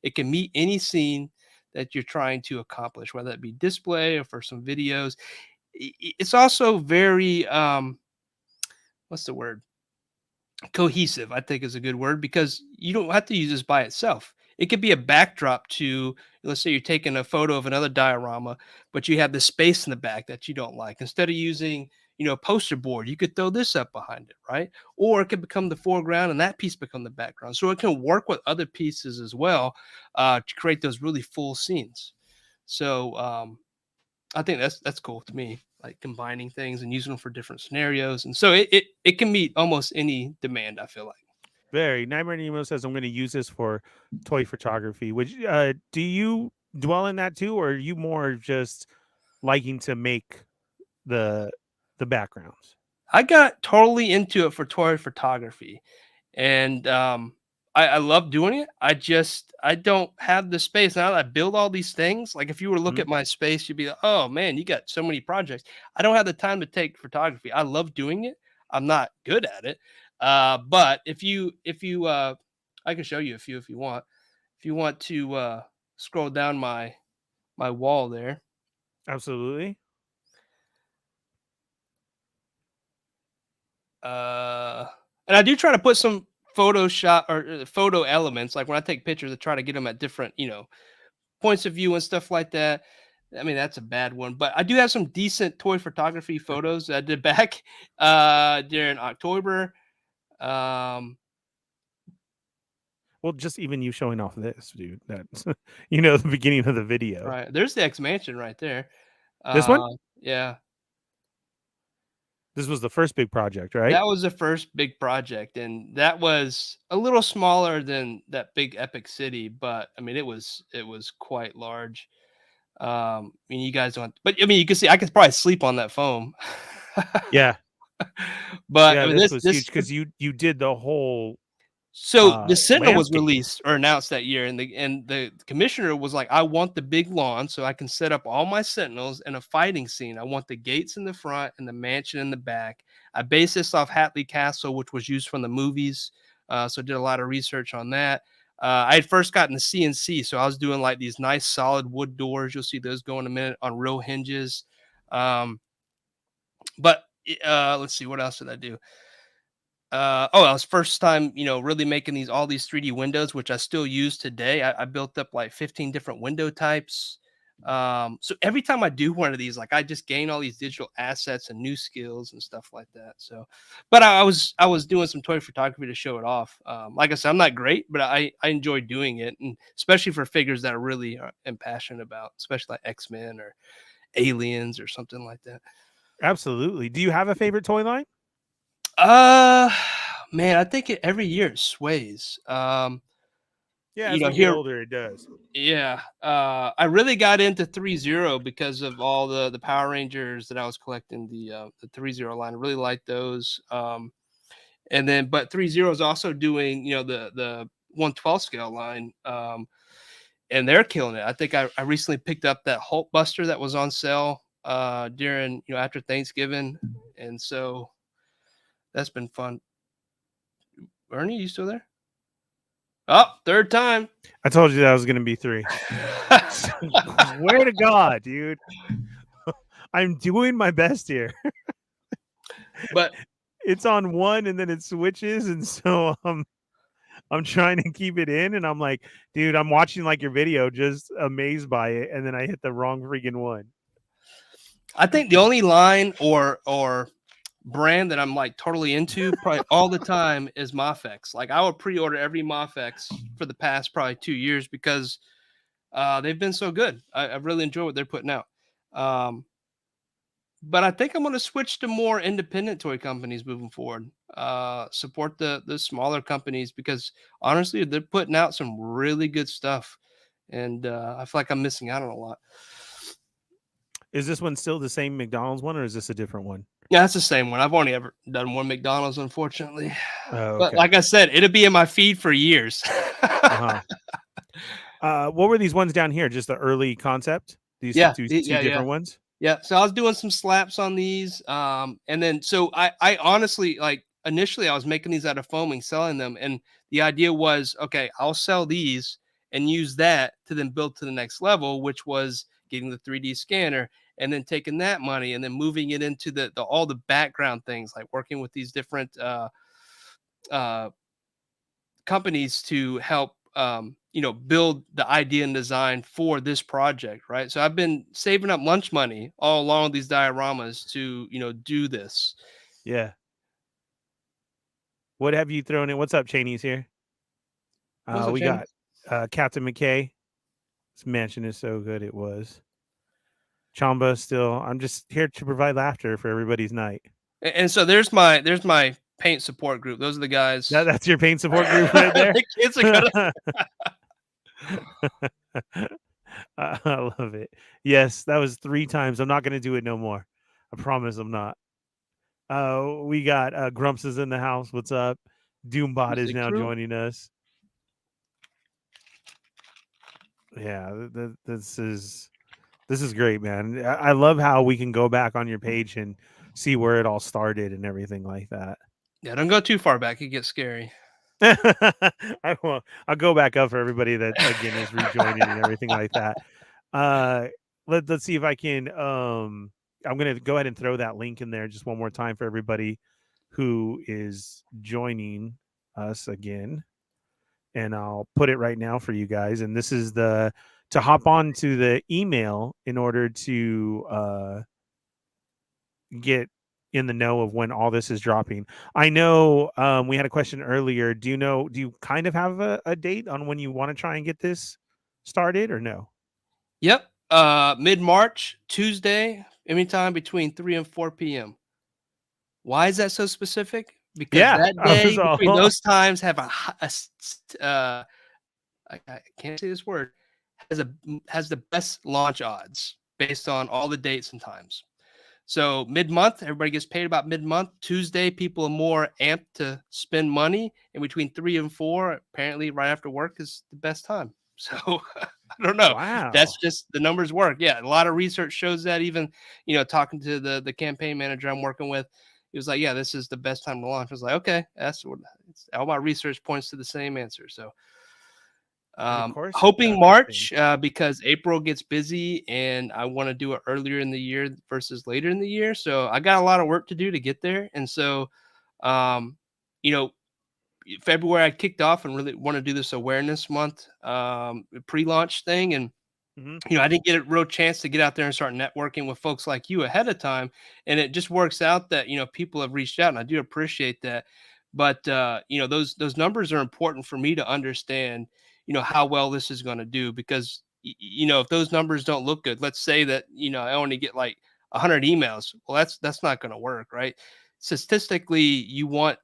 It can meet any scene that you're trying to accomplish, whether it be display or for some videos. It's also very what's the word? Cohesive, I think is a good word, because you don't have to use this by itself. It could be a backdrop to, let's say you're taking a photo of another diorama, but you have the space in the back that you don't like. Instead of using, a poster board, you could throw this up behind it, right? Or it could become the foreground and that piece become the background. So it can work with other pieces as well to create those really full scenes. So I think that's cool to me, like combining things and using them for different scenarios. And so it can meet almost any demand, I feel like. Very. Nightmare Nemo says, I'm going to use this for toy photography. Which do you dwell in that too, or are you more just liking to make the backgrounds? I got totally into it for toy photography, and I love doing it. I don't have the space now that I build all these things. Like if you were to look at my space, you'd be like, oh man, you got so many projects. I don't have the time to take photography. I love doing it. I'm not good at it. But if you I can show you a few if you want. If you want to scroll down my wall there. Absolutely. And I do try to put some Photoshop or photo elements, like when I take pictures, I try to get them at different, points of view and stuff like that. I mean, that's a bad one, but I do have some decent toy photography photos that I did back during October. Well, just even you showing off this, dude. That's the beginning of the video. Right. There's the X Mansion right there. This one? Yeah. This was the first big project, right? That was the first big project, and that was a little smaller than that big epic city, but I mean it was quite large. I mean you guys don't, but I mean you can see I could probably sleep on that foam. Yeah. But yeah, I mean this was huge because you did the whole so the Sentinel was landscape. released or announced that year, and the commissioner was like, I want the big lawn so I can set up all my Sentinels in a fighting scene. I want the gates in the front and the mansion in the back. I based this off Hatley Castle, which was used from the movies. So did a lot of research on that. I had first gotten the CNC, so I was doing like these nice solid wood doors. You'll see those go in a minute on real hinges. But let's see, what else did I do? I was first time, really making all these 3D windows, which I still use today. I built up like 15 different window types. So every time I do one of these, like I just gain all these digital assets and new skills and stuff like that. So, but I was doing some toy photography to show it off. Like I said, I'm not great, but I enjoy doing it, and especially for figures that I really am passionate about, especially like X-Men or Aliens or something like that. Absolutely. Do you have a favorite toy line? Man, I think every year it sways. Yeah, as we get older, it does. Yeah, I really got into 3-0 because of all the Power Rangers that I was collecting, the 3-0 line. I really liked those. And then, but 3-0 is also doing, the 1/12 scale line, and they're killing it. I think I recently picked up that Hulk Buster that was on sale during, after Thanksgiving, and so that's been fun. Ernie, you still there? Oh, third time. I told you that was going to be 3. Swear to God, dude. I'm doing my best here. But it's on 1 and then it switches, and so I'm trying to keep it in, and I'm like, dude, I'm watching like your video, just amazed by it, and then I hit the wrong freaking one. I think the only line or brand that I'm like totally into probably all the time is Mofex. Like I would pre-order every Mofex for the past probably 2 years because they've been so good. I really enjoy what they're putting out. But I think I'm going to switch to more independent toy companies moving forward. Support the smaller companies because honestly, they're putting out some really good stuff, and I feel like I'm missing out on a lot. Is this one still the same McDonald's one, or is this a different one? Yeah, it's the same one. I've only ever done one McDonald's, unfortunately. Oh, But okay. like I said, it'll be in my feed for years. Uh-huh. What were these ones down here? Just the early concept? These Yeah, two yeah. different ones? Yeah, so I was doing some slaps on these, and then so I honestly like initially I was making these out of foaming, selling them, and the idea was okay, I'll sell these and use that to then build to the next level, which was getting the 3D scanner and then taking that money and then moving it into the all the background things like working with these different uh, companies to help build the idea and design for this project, right? So I've been saving up lunch money all along these dioramas to do this. Yeah. What have you thrown in? What's up, Cheney's here? What's up, We Cheney? got Captain McKay. This mansion is so good. It was Chamba. Still, I'm just here to provide laughter for everybody's night. And so there's my paint support group. Those are the guys. That's your paint support group right there. The kids are gonna I love it. Yes, that was 3 times. I'm not gonna do it no more. I promise I'm not. We got Grumps is in the house. What's up? Doombot is now crew. joining us. Yeah, this is great, man. I love how we can go back on your page and see where it all started and everything like that. Yeah, don't go too far back. It gets scary. I'll go back up for everybody that again is rejoining and everything like that. Let's see if I can. I'm gonna go ahead and throw that link in there just one more time for everybody who is joining us again, and I'll put it right now for you guys. And this is to hop on to the email in order to get in the know of when all this is dropping. I know we had a question earlier. Do you kind of have a date on when you want to try and get this started or no? Yep. Mid-March, Tuesday, anytime between 3 and 4 p.m. Why is that so specific? Because Yeah, that day between those times have I can't say this word, has the best launch odds based on all the dates and times. So mid-month, everybody gets paid about mid-month. Tuesday, people are more amped to spend money, and between 3 and 4, apparently right after work is the best time. So I don't know. Wow. That's just the numbers work. Yeah, a lot of research shows that. Even talking to the campaign manager I'm working with, he was like, "Yeah, this is the best time to launch." I was like, "Okay, that's what all my research points to the same answer." So Of course, hoping March because April gets busy and I want to do it earlier in the year versus later in the year. So I got a lot of work to do to get there. And so, you know, February I kicked off and really want to do this awareness month pre-launch thing. And I didn't get a real chance to get out there and start networking with folks like you ahead of time. And it just works out that, people have reached out and I do appreciate that. But, those numbers are important for me to understand, how well this is going to do because, if those numbers don't look good, let's say that, I only get like 100 emails. Well, that's not going to work, right? Statistically, you want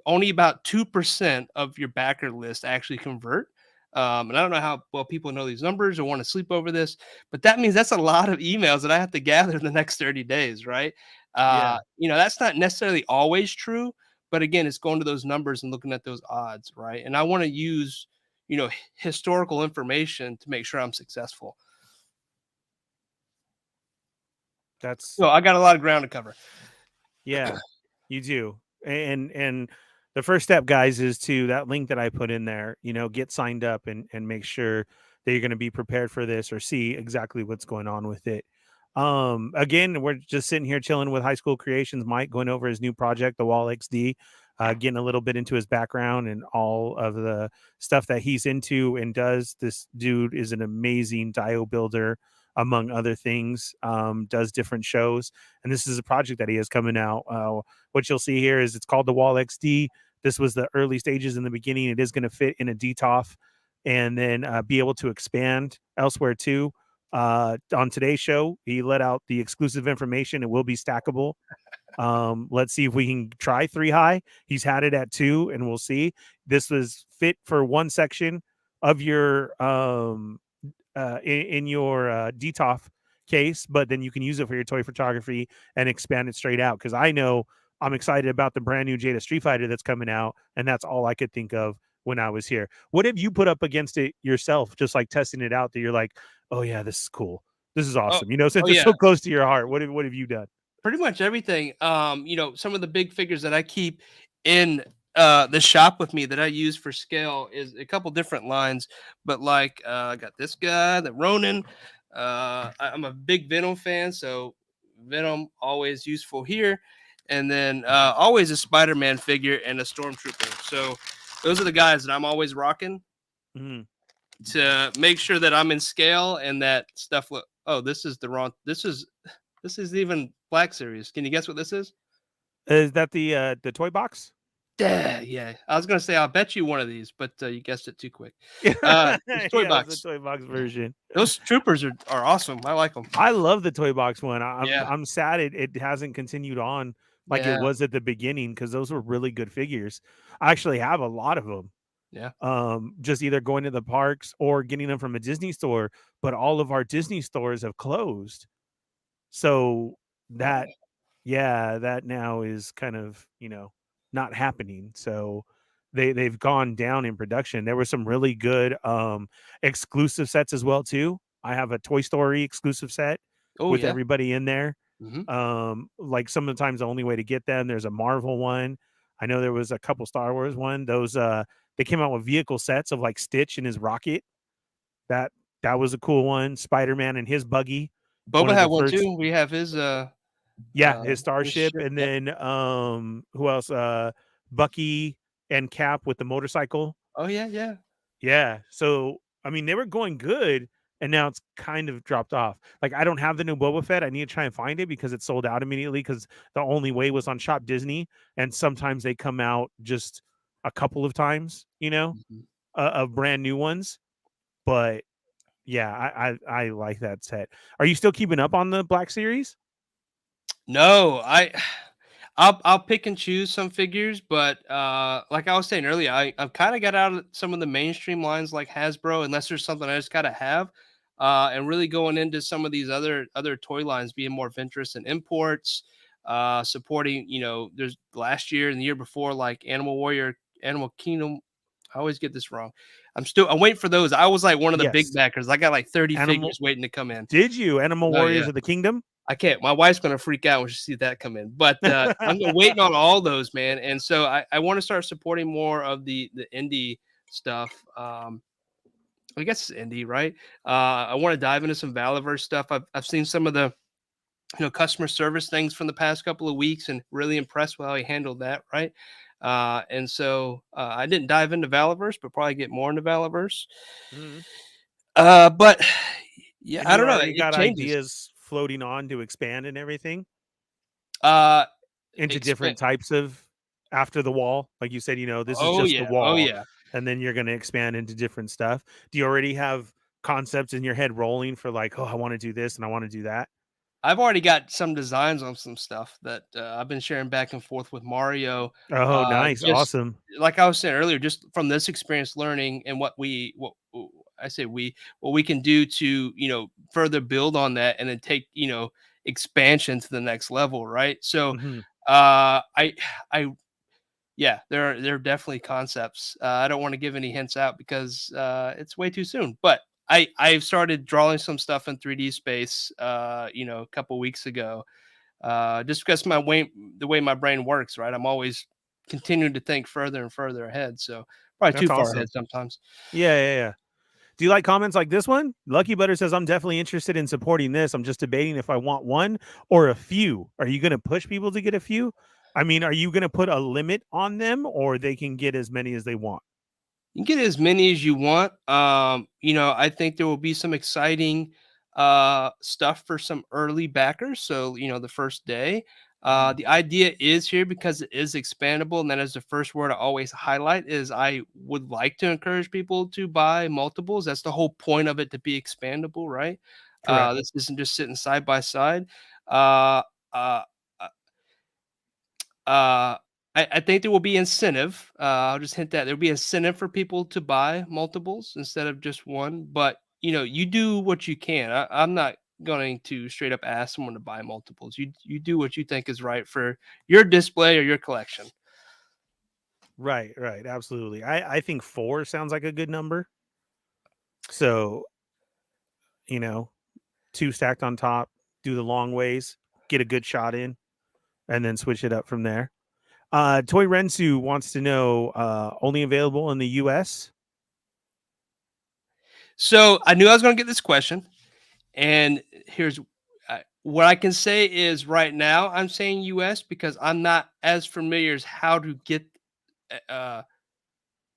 only about 2% of your backer list actually convert. And I don't know how well people know these numbers or want to sleep over this, but that means that's a lot of emails that I have to gather in the next 30 days, right? Yeah. That's not necessarily always true, but again, it's going to those numbers and looking at those odds, right? And I want to use, historical information to make sure I'm successful. So I got a lot of ground to cover. Yeah, you do. And the first step, guys, is to that link that I put in there, get signed up and make sure that you're going to be prepared for this or see exactly what's going on with it. Again, we're just sitting here chilling with High School Creations Mike, going over his new project, the Wall XD. getting a little bit into his background and all of the stuff that he's into and does. This dude is an amazing dio builder, among other things. Does different shows, and this is a project that he has coming out. What you'll see here is it's called the Wall XD. This was the early stages in the beginning. It is going to fit in a DTOF and then be able to expand elsewhere too. On today's show, he let out the exclusive information. It will be stackable. Let's see if we can try 3 high. He's had it at 2, and we'll see. This was fit for one section of your in your DTOF case, but then you can use it for your toy photography and expand it straight out. Because I know I'm excited about the brand new Jada Street Fighter that's coming out, and that's all I could think of when I was here. What have you put up against it yourself, just like testing it out that you're like, oh yeah, this is cool, this is awesome, since it's yeah. so close to your heart? What have you done? Pretty much everything. Some of the big figures that I keep in the shop with me that I use for scale is a couple different lines, but like I got this guy, the Ronin. I'm a big Venom fan, so Venom always useful here, and then always a Spider-Man figure and a Stormtrooper. So those are the guys that I'm always rocking to make sure that I'm in scale and that stuff. Oh, this is the wrong. This is even Black Series. Can you guess what this is? Is that the toy box? Yeah. I was gonna say I'll bet you one of these, but you guessed it too quick. It's toy Yeah, box. it's the toy box version. Those troopers are awesome. I like them. I love the toy box one. Yeah. I'm sad it hasn't continued on like it was at the beginning, because those were really good figures. I actually have a lot of them. Yeah. Just either going to the parks or getting them from a Disney store, but all of our Disney stores have closed. So that that now is kind of, not happening. So they've gone down in production. There were some really good exclusive sets as well too. I have a Toy Story exclusive set with everybody in there. Like some of the times the only way to get them, there's a Marvel one. I know there was a couple Star Wars one. Those they came out with vehicle sets of like Stitch and his rocket. That was a cool one. Spider-Man and his buggy. Boba had one too. We have his his starship, and then who else? Bucky and Cap with the motorcycle. Oh yeah. Yeah. So I mean, they were going good, and now it's kind of dropped off. Like, I don't have the new Boba Fett. I need to try and find it because it sold out immediately, because the only way was on Shop Disney, and sometimes they come out just a couple of times, of brand new ones. But yeah, I like that set. Are you still keeping up on the Black Series? No, I'll pick and choose some figures, but like I was saying earlier, I've kind of got out of some of the mainstream lines like Hasbro, unless there's something I just gotta have, and really going into some of these other toy lines, being more of interest in imports, supporting. There's last year and the year before, like Animal Warrior, Animal Kingdom. I always get this wrong. I'm waiting for those. I was like one of the big backers. I got like 30 figures waiting to come in. Did you? Animal Warriors of the Kingdom? I can't. My wife's gonna freak out when she sees that come in. But I'm waiting on all those, man. And so I want to start supporting more of the indie stuff. I guess it's indie, right? I want to dive into some Valaverse stuff. I've seen some of the customer service things from the past couple of weeks, and really impressed with how he handled that, right? And so I didn't dive into Valaverse, but probably get more into Valaverse. But yeah, and I don't know. You got ideas floating on to expand and everything into different types of after the wall, like you said. This is just the wall. And then you're going to expand into different stuff. Do you already have concepts in your head rolling for like, I want to do this and I want to do that? I've already got some designs on some stuff that I've been sharing back and forth with Mario. Oh, nice. Awesome. Like I was saying earlier, just from this experience learning and what we can do to, further build on that and then take, expansion to the next level. Right. So there are definitely concepts. I don't want to give any hints out because it's way too soon, but I've started drawing some stuff in 3D space, a couple weeks ago, just because the way my brain works, right? I'm always continuing to think further and further ahead. So probably too far ahead sometimes. Yeah. Do you like comments like this one? Lucky Butter says, I'm definitely interested in supporting this. I'm just debating if I want one or a few. Are you going to push people to get a few? I mean, are you going to put a limit on them, or they can get as many as they want? You can get as many as you want. I think there will be some exciting stuff for some early backers. So, the first day. Mhm. The idea is here because it is expandable, and that is the first word I always highlight is I would like to encourage people to buy multiples. That's the whole point of it, to be expandable, right? Correct. This isn't just sitting side by side. Uh, uh, uh, I think there will be incentive. I'll just hint that there'll be incentive for people to buy multiples instead of just one. But you do what you can. I'm not going to straight up ask someone to buy multiples. You do what you think is right for your display or your collection. Right, right, absolutely. I think 4 sounds like a good number. So, you know, 2 stacked on top, do the long ways, get a good shot in, and then switch it up from there. Toy Rensu wants to know, only available in the US? So I knew I was going to get this question, and here's what I can say is right now I'm saying U.S. because I'm not as familiar as how to get uh,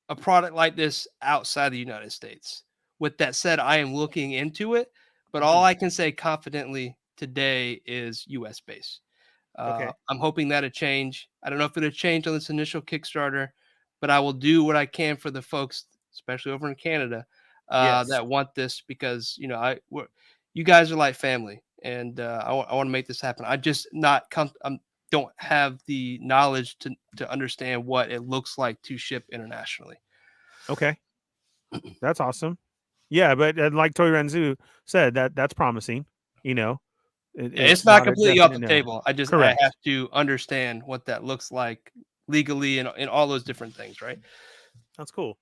a product like this outside the United States. With that said, I am looking into it, but all Mhm. I can say confidently today is US based. Okay. I'm hoping that'll change. I don't know if it'll change on this initial Kickstarter, but I will do what I can for the folks, especially over in Canada, Yes. that want this because you guys are like family, and I want to make this happen. I just not come. Don't have the knowledge to understand what it looks like to ship internationally. Okay. That's awesome. Yeah, but like Toy Renzu said, that's promising. You know, Yeah, it's it's not not a completely off definite the no. table. I have Correct. to understand what that looks like legally and in all those different things, right? That's cool.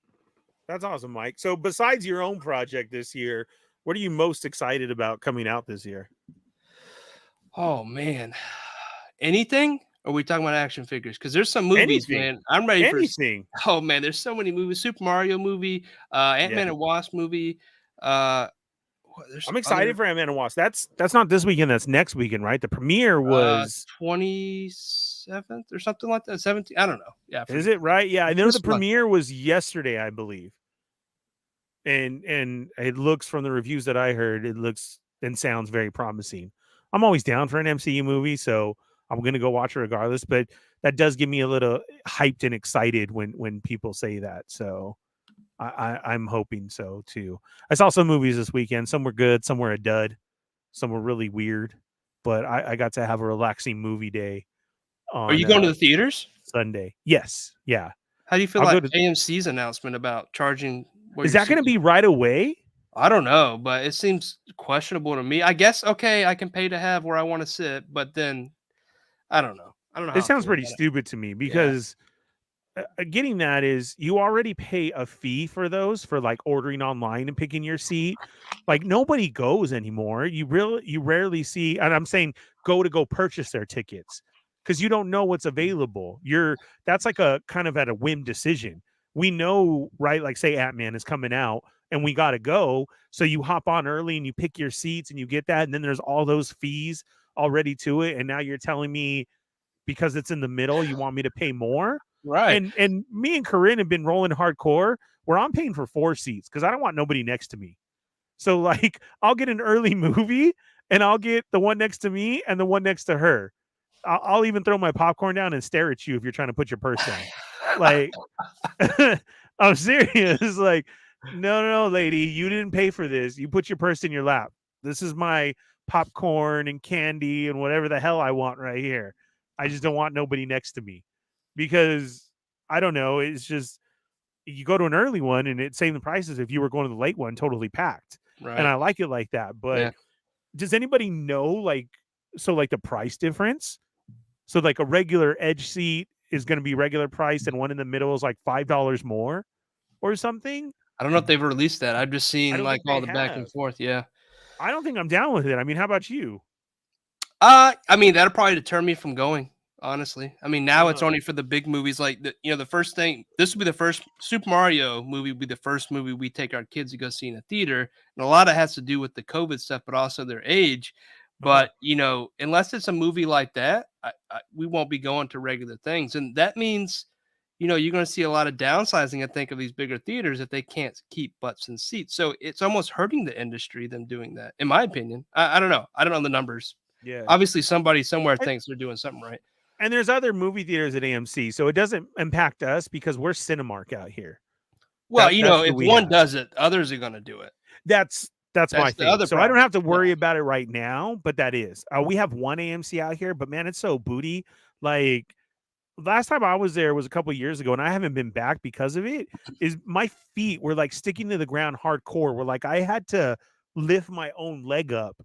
That's awesome, Mike. So besides your own project this year, what are you most excited about coming out this year? Oh man. Anything? Or are we talking about action figures? Because there's some movies, Anything. man. I'm ready for Anything. oh man, there's so many movies. Super Mario movie, Yeah. Ant-Man and Wasp movie. Uh there's I'm other excited for Ant-Man and Wasp. That's not this weekend, that's next weekend, right? The premiere was 27th or something like that. 17th. I don't know. Yeah, I is forget. it right? Yeah, I know the This month. premiere was yesterday, I believe. And it looks from the reviews that I heard, it looks and sounds very promising. I'm always down for an MCU movie, so I'm gonna go watch it regardless. But that does get me a little hyped and excited when people say that. So I'm hoping so too. I saw some movies this weekend. Some were good, some were a dud, some were really weird. But I got to have a relaxing movie day Are on you going to the theaters? Sunday. Yes, yeah. How do you feel I'll go like to. AMC's announcement about charging what Is your that going to seats? be right away? I don't know, but it seems questionable to me. I guess okay, I can pay to have where I want to sit, but then I don't know. I don't know It how I sounds feel pretty about it. stupid to me Yeah, because getting that is you already pay a fee for those for like ordering online and picking your seat. Like nobody goes anymore. You rarely see, and I'm saying go purchase their tickets because you don't know what's available. That's like a kind of at a whim decision. We know, right? Like say Ant-Man is coming out and we gotta go. So you hop on early and you pick your seats and you get that, and then there's all those fees already to it. And now you're telling me because it's in the middle, you want me to pay more? right. And me and Corinne have been rolling hardcore where I'm paying for 4 seats because I don't want nobody next to me. So like I'll get an early movie and I'll get the one next to me and the one next to her. I'll even throw my popcorn down and stare at you if you're trying to put your purse down. Like I'm serious. Like, no, no, no, lady, you didn't pay for this. You put your purse in your lap. This is my popcorn and candy and whatever the hell I want right here. I just don't want nobody next to me because I don't know. It's just you go to an early one and it's same the prices if you were going to the late one, totally packed. And Right. I like it like that. But Yeah. does anybody know like the price difference? So like a regular edge seat is going to be regular price and one in the middle is like $5 more or something. I don't know if they've released that. I've just I seen don't like think all they the back have. and forth. Yeah. I don't think I'm down with it. I mean, how about you? I mean, that'll probably deter me from going, honestly. I mean, now it's Uh-huh. only for the big movies. Like the first thing, this will be the first Super Mario movie, will be the first movie we take our kids to go see in a theater. And a lot of it has to do with the COVID stuff, but also their age. But unless it's a movie like that, we won't be going to regular things, and that means you're going to see a lot of downsizing, I think, of these bigger theaters if they can't keep butts in seats. So it's almost hurting the industry, them doing that, in my opinion. I don't know. I don't know the numbers. Yeah. Obviously, somebody somewhere And, thinks they're doing something right. and there's other movie theaters at AMC, so it doesn't impact us because we're Cinemark out here. Well, That's who if we one have. does it, others are going to do it. That's my That's the thing. other So I don't problem. have to worry about it right now, but that is. We have one AMC out here, but man, it's so booty. Like last time I was there was a couple years ago, and I haven't been back because of it. Is my feet were like sticking to the ground hardcore. Where like I had to lift my own leg up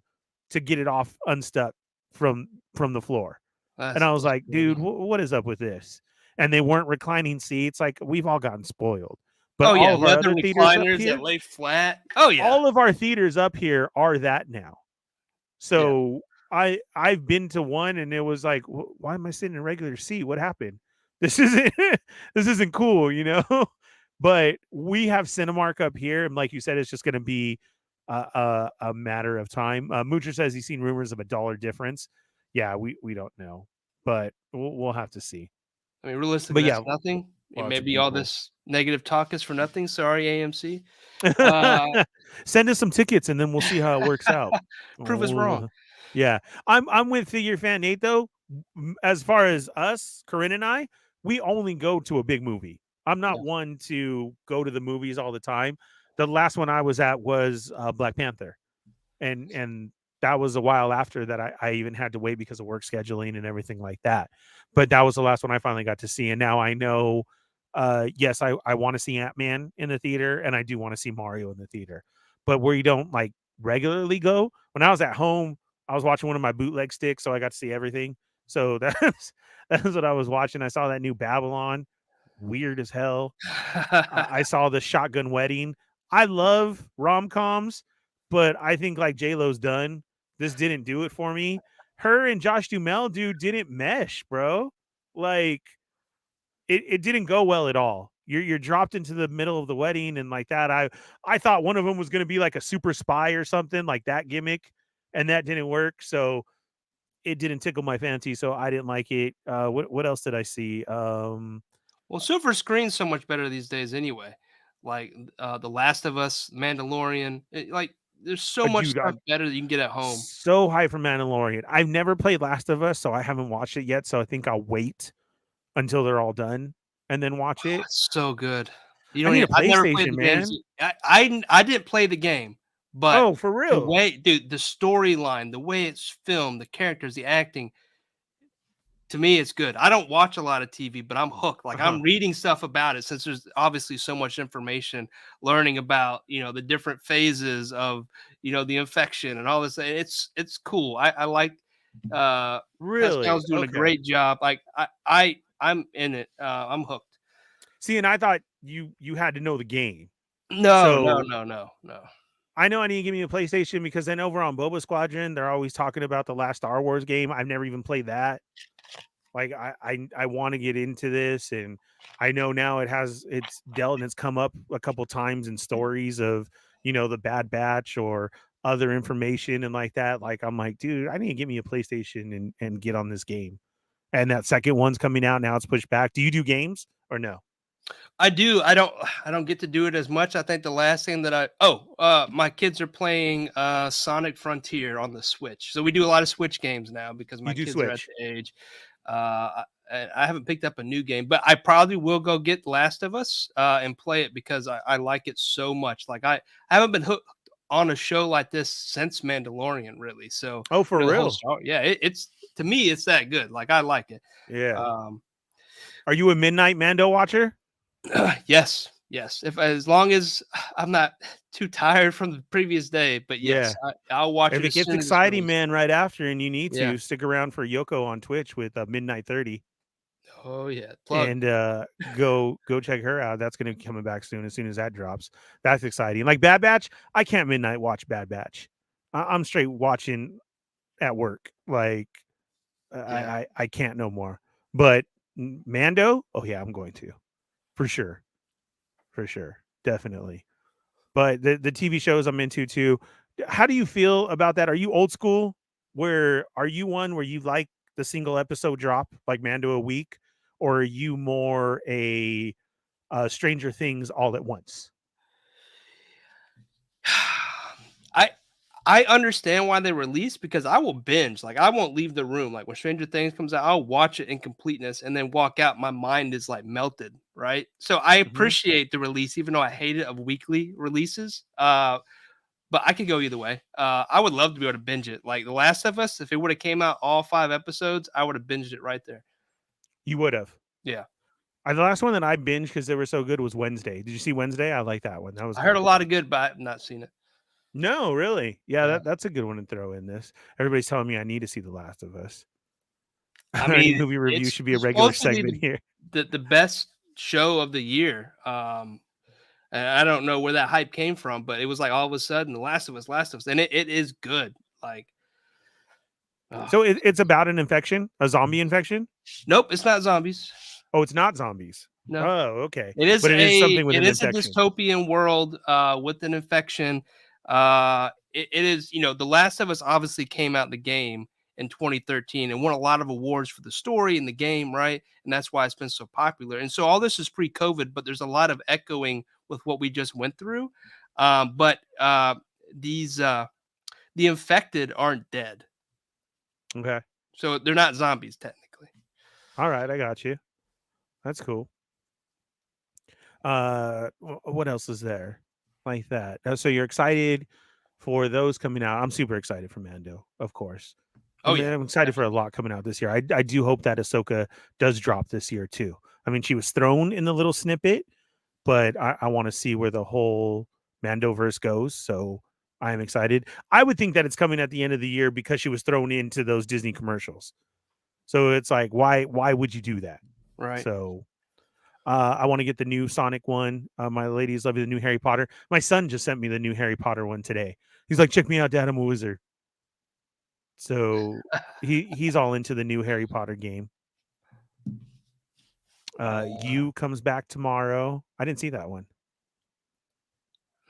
to get it off unstuck from the floor. And That's I was like, dude, disappointing. what is up with this? And they weren't reclining seats. Like we've all gotten spoiled. But Oh all yeah, of our leather other theaters up recliners that here, lay flat. Oh yeah, all of our theaters up here are that now. yeah. So I've been to one and it was like, why am I sitting in a regular seat? What happened? This isn't this isn't cool, you know. But we have Cinemark up here, and like you said, it's just going to be a matter of time. Moocher says he's seen rumors of $1 difference. Yeah, we don't know, but we'll have to see. I mean, realistically, But yeah, that's nothing. lots of Maybe all people. this negative talk is for nothing. Sorry, AMC. Uh, Send us some tickets and then we'll see how it works out. prove us wrong. Yeah. I'm with Figure Fan Nate though. As far as us, Corinne and I, we only go to a big movie. I'm not Yeah. one to go to the movies all the time. The last one I was at was Black Panther. And that was a while after that I even had to wait because of work scheduling and everything like that. But that was the last one I finally got to see. And now I know yes, I want to see Ant-Man in the theater and I do want to see Mario in the theater. But where you don't like regularly go, when I was at home, I was watching one of my bootleg sticks, so I got to see everything. So that's what I was watching. I saw that new Babylon, weird as hell. I saw the Shotgun Wedding. I love rom-coms, but I think like J-Lo's done. This didn't do it for me. Her and Josh Duhamel, dude, didn't mesh, bro. Like it didn't go well at all. You're dropped into the middle of the wedding and like that. I thought one of them was going to be like a super spy or something like that gimmick, and that didn't work. So it didn't tickle my fancy. So I didn't like it. What else did I see? Well, silver screen's so much better these days anyway. Like The Last of Us, Mandalorian. Like there's so much Dude, stuff I'm better that you can get at home. so high for Mandalorian. I've never played Last of Us, so I haven't watched it yet. So I think I'll wait until they're all done and then watch Oh, it. it's so good. I need a I've never played PlayStation, the games. man. I didn't play the game, but Oh, for the real? way, dude, the storyline, the way it's filmed, the characters, the acting, to me, it's good. I don't watch a lot of TV, but I'm hooked. Like Uh-huh. I'm reading stuff about it since there's obviously so much information, learning about the different phases of the infection and all this. It's cool. I like Really? Pascal's doing a Okay. great job. Like I'm in it. I'm hooked. See, and I thought you had to know the game. No, no, So no, no, no. I know I need to give me a PlayStation because then over on Boba Squadron, they're always talking about the last Star Wars game. I've never even played that. Like I want to get into this, and I know now it's dealt and it's come up a couple times in stories of the Bad Batch or other information and like that. Like I'm like, dude, I need to get me a PlayStation and get on this game. And that second one's coming out now. It's pushed back. Do you do games or no? I do. I don't get to do it as much. I think the last thing that my kids are playing Sonic Frontier on the Switch. So we do a lot of Switch games now because You my do kids are at Switch. the age. I haven't picked up a new game, but I probably will go get Last of Us and play it because I like it so much. Like I haven't been hooked on a show like this since Mandalorian, really. So Oh, for the whole real? show, yeah, it's to me it's that good. Like I like it. Yeah. Um, Are you a midnight Mando watcher? Yes, yes. If as long as I'm not too tired from the previous day, but yes, Yeah. I'll watch If it it as gets soon as it's exciting, released. man, right after, and you need Yeah. to stick around for Yoko on Twitch with Midnight 30 Oh yeah. Plug. and go check her out. That's going to be coming back soon as that drops. That's exciting. Like Bad Batch, I can't midnight watch Bad Batch. I'm straight watching at work. Like Yeah. I can't no more. But Mando, oh yeah, I'm going to for sure, definitely. But the TV shows I'm into too. How do you feel about that? Are you old school? where are you one where you like the single episode drop like Mando a week, or are you more a Stranger Things all at once? I I understand why they release because I will binge. Like I won't leave the room. Like when Stranger Things comes out, I'll watch it in completeness and then walk out. My mind is like melted, right? So I Mhm. appreciate the release, even though I hate it of weekly releases. But I could go either way. I would love to be able to binge it. Like The Last of Us, if it would have came out all 5 episodes, I would have binged it right there. You would have. Yeah. The last one that I binged because they were so good was Wednesday. Did you see Wednesday? I like that one. That was I heard good. a lot of good, but I've not seen it. No, really? Yeah, Yeah. that's a good one to throw in this. Everybody's telling me I need to see The Last of Us. I Any mean, movie review it's should be a regular supposed to be segment here. the best show of the year. And I don't know where that hype came from, but it was like all of a sudden, The Last of Us, and it is good. Like, ugh. So it's about an infection, a zombie infection? Nope, it's not zombies. Oh, it's not zombies. No, Oh, okay. But it is something with it an is a infection. dystopian world with an infection. It is, The Last of Us obviously came out the game in 2013 and won a lot of awards for the story and the game, right? And that's why it's been so popular. And so all this is pre-COVID, but there's a lot of echoing with what we just went through. But these the infected aren't dead, Okay. so they're not zombies technically. All right, I got you. That's cool. What else is there like that? So you're excited for those coming out. I'm super excited for Mando, of course. Oh yeah, I'm excited for a lot coming out this year. I do hope that Ahsoka does drop this year too. I mean, she was thrown in the little snippet, but I want to see where the whole Mandoverse goes. So I am excited. I would think that it's coming at the end of the year because she was thrown into those Disney commercials. So it's like, why would you do that? right. So I want to get the new Sonic one. My ladies love the new Harry Potter. My son just sent me the new Harry Potter one today. He's like, check me out, Dad. I'm a wizard. So he's all into the new Harry Potter game. You comes back tomorrow. I didn't see that one.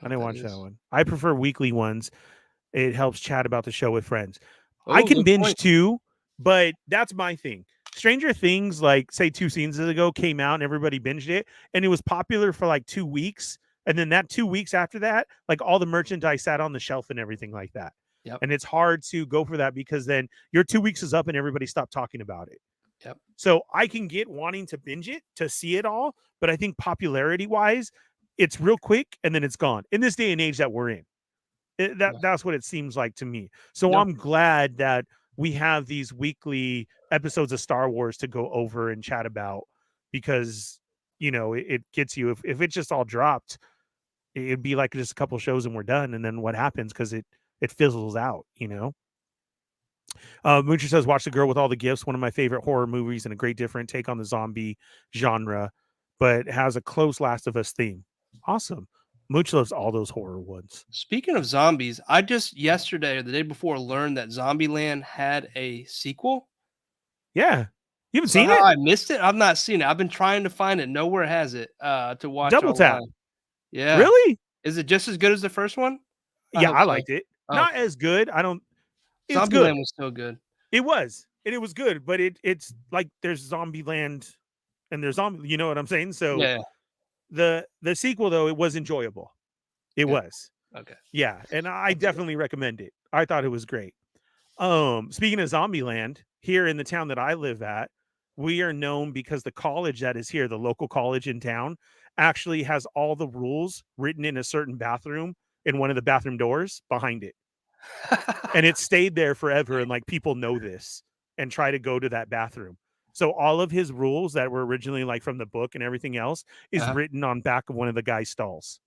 I didn't watch that one. I prefer weekly ones. It helps chat about the show with friends. I Oh, can good binge point. too, but that's my thing. Stranger Things, like say 2 seasons ago, came out and everybody binged it, and it was popular for like 2 weeks. And then that 2 weeks after that, like all the merchandise sat on the shelf and everything like that. Yep. And it's hard to go for that because then your 2 weeks is up and everybody stopped talking about it. Yep. So I can get wanting to binge it to see it all, but I think popularity wise, it's real quick and then it's gone. In this day and age that we're in, that's what it seems like to me. So Yep. I'm glad that we have these weekly episodes of Star Wars to go over and chat about because it gets you. If it just all dropped, it'd be like just a couple shows and we're done. And then what happens because it fizzles out. Moocher says, "Watch The Girl with All the Gifts," one of my favorite horror movies and a great different take on the zombie genre, but has a close Last of Us theme. Awesome. Mooch loves all those horror ones. Speaking of zombies, I just yesterday or the day before learned that Zombieland had a sequel. Yeah. You haven't seen Somehow it? I missed it. I've not seen it. I've been trying to find it. Nowhere has it to watch Double tap. online. Yeah. Really? Is it just as good as the first one? I Yeah, hope I so. liked it. Oh, Not okay. as good. It's good. Zombieland was so good. It was. And it was good, but it's like there's Zombieland and there's zombie, you know what I'm saying? So Yeah. the sequel though, it was enjoyable. It Good. was. Okay. Yeah, and I I'll do it. definitely recommend it. I thought it was great. Speaking of Zombieland, here in the town that I live at, we are known because the college that is here, the local college in town, actually has all the rules written in a certain bathroom in one of the bathroom doors behind it. And it stayed there forever, and like people know this and try to go to that bathroom. So all of his rules that were originally like from the book and everything else is written on back of one of the guy's stalls.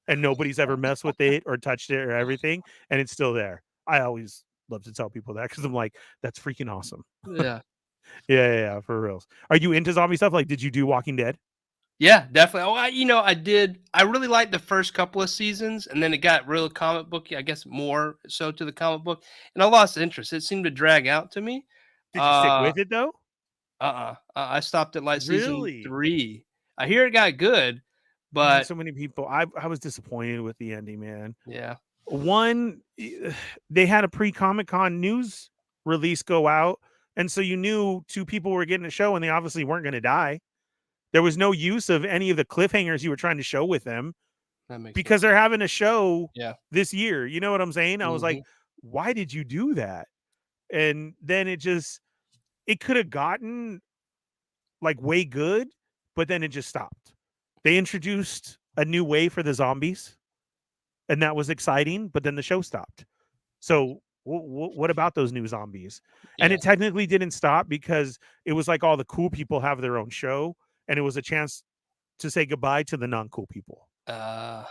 And nobody's ever messed with it or touched it or everything, and it's still there. I always love to tell people that because I'm like, that's freaking awesome. Yeah. Yeah, for reals. Are you into zombie stuff? Like, did you do Walking Dead? Yeah, definitely. Oh, I did. I really liked the first couple of seasons, and then it got real comic booky. I guess more so to the comic book, and I lost interest. It seemed to drag out to me. Did you stick with it though? I stopped at like season Really? 3. I hear it got good, Man, but so many people. I was disappointed with the ending, man. yeah, One, they had a pre-Comic Con news release go out. And so you knew two people were getting a show and they obviously weren't going to die. There was no use of any of the cliffhangers you were trying to show with them That makes because sense. they're having a show Yeah. this year. You know what I'm saying? I was like, Mhm. why did you do that? And then it could have gotten like way good, but then it just stopped. They introduced a new way for the zombies, and that was exciting, but then the show stopped. So what about those new zombies? And Yeah. it technically didn't stop because it was like all the cool people have their own show, and it was a chance to say goodbye to the non-cool people. Uh,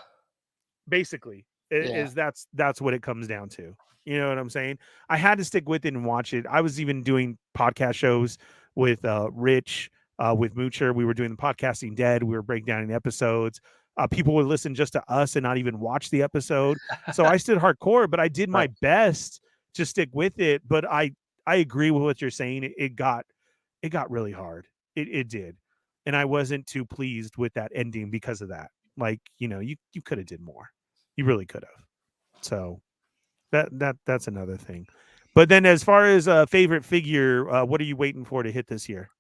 Basically, yeah. is that's what it comes down to. You know what I'm saying? I had to stick with it and watch it. I was even doing podcast shows with Rich, with Moocher. We were doing the podcasting dead. We were breakdowning episodes. People would listen just to us and not even watch the episode. So I stood hardcore, but I did my Right. best to stick with it. But I agree with what you're saying. It got really hard. It did, and I wasn't too pleased with that ending because of that. Like, you could have did more. You really could have. So that's another thing. But then as far as favorite figure, what are you waiting for to hit this year?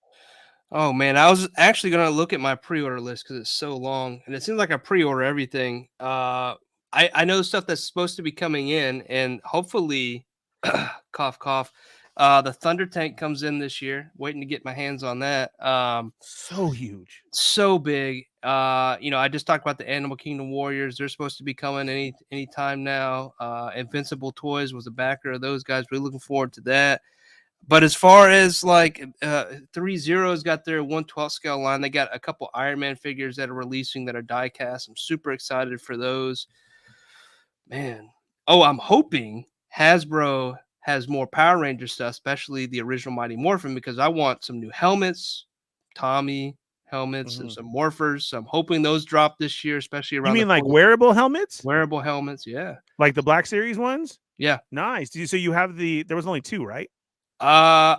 Oh man, I was actually gonna look at my pre-order list because it's so long, and it seems like I pre-order everything. I know stuff that's supposed to be coming in, and hopefully, cough cough, the Thunder Tank comes in this year. Waiting to get my hands on that. So huge. So big. I just talked about the Animal Kingdom Warriors. They're supposed to be coming any time now. Invincible Toys was a backer of those guys. Really looking forward to that. But as far as like 3-0's got their 1/12 scale line, they got a couple Iron Man figures that are releasing that are die cast. I'm super excited for those. Man. Oh, I'm hoping Hasbro has more Power Ranger stuff, especially the original Mighty Morphin, because I want some new helmets, Tommy helmets, and Mhm. some morphers. So I'm hoping those drop this year, especially You around the mean like cold wearable helmets? wearable helmets. Yeah. Like the Black Series ones? Yeah. Nice. So you have there was only two, right? My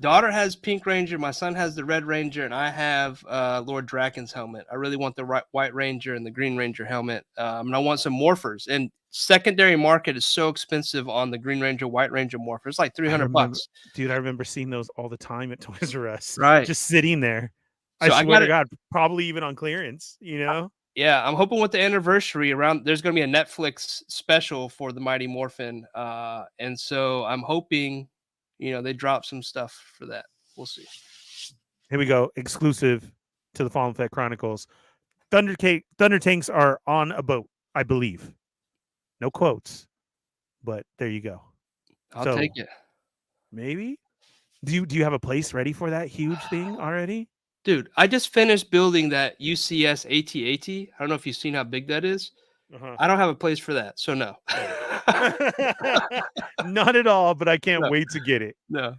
daughter has Pink Ranger, my son has the Red Ranger, and I have Lord Draken's helmet. I really want the White Ranger and the Green Ranger helmet, and I want some morphers. And secondary market is so expensive on the Green Ranger, White Ranger morpher. It's like I 300 remember, bucks. dude, I remember seeing those all the time at Toys R Us, Right. just sitting there. I So I swear got to it. God, probably even on clearance, you know? Yeah, I'm hoping with the anniversary around, there's going to be a Netflix special for the Mighty Morphin, and so I'm hoping, they drop some stuff for that. We'll see. Here we go. Exclusive to the Fallen Fett Chronicles. Thunder Tanks are on a boat, I believe. No quotes, but there you go. I'll take So it. maybe do you have a place ready for that huge thing already? Dude, I just finished building that UCS AT-AT. I don't know if you've seen how big that is. Uh-huh. I don't have a place for that, so no. Not at all, but I can't No, wait to get it. no.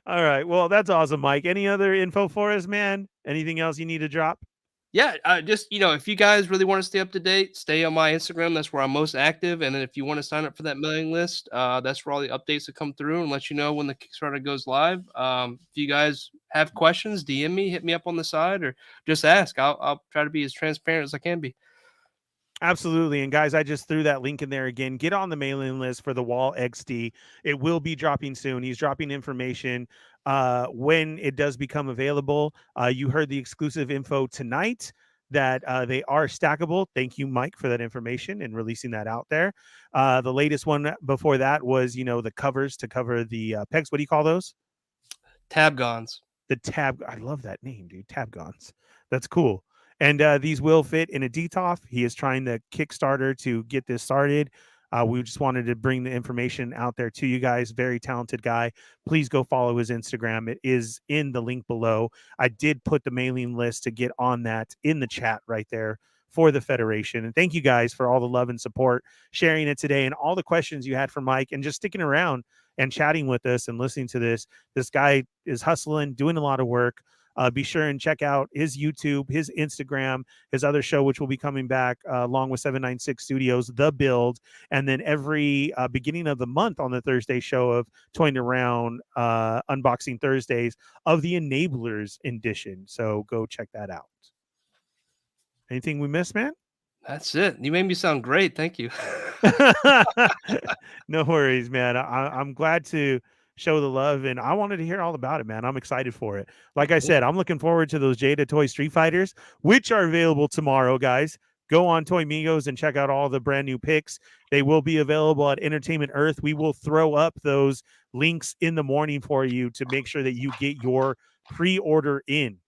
All right. Well, that's awesome, Mike. Any other info for us, man? Anything else you need to drop? Yeah, just, if you guys really wanna stay up to date, stay on my Instagram, that's where I'm most active, and then if you wanna sign up for that mailing list, that's where all the updates that come through and let you know when the Kickstarter goes live. If you guys have questions, DM me, hit me up on the side, or just ask. I'll try to be as transparent as I can be. Absolutely. And guys, I just threw that link in there again. Get on the mailing list for the Wall XD. It will be dropping soon. He's dropping information when it does become available. You heard the exclusive info tonight that they are stackable. Thank you, Mike, for that information and releasing that out there. The latest one before that was, the covers to cover the pegs. What do you call those? Tabgons. The tab. I love that name, dude. Tabgons. That's cool. And these will fit in a DTOF. He is trying the Kickstarter to get this started. We just wanted to bring the information out there to you guys. Very talented guy. Please go follow his Instagram. It is in the link below. I did put the mailing list to get on that in the chat right there for the Federation. And thank you guys for all the love and support, sharing it today, and all the questions you had for Mike, and just sticking around and chatting with us and listening to this. This guy is hustling, doing a lot of work. Be sure and check out his YouTube, his Instagram, his other show, which will be coming back along with 796 Studios, The Build. And then every beginning of the month on the Thursday show of Toying Around Unboxing Thursdays of the Enablers edition. So go check that out. Anything we missed, man? That's it. You made me sound great. Thank you. No worries, man. I'm glad to show the love, and I wanted to hear all about it, man. I'm excited for it. Like I said, I'm looking forward to those Jada Toy Street Fighters, which are available tomorrow, guys. Go on Toy Migos and check out all the brand new picks. They will be available at Entertainment Earth. We will throw up those links in the morning for you to make sure that you get your pre-order in.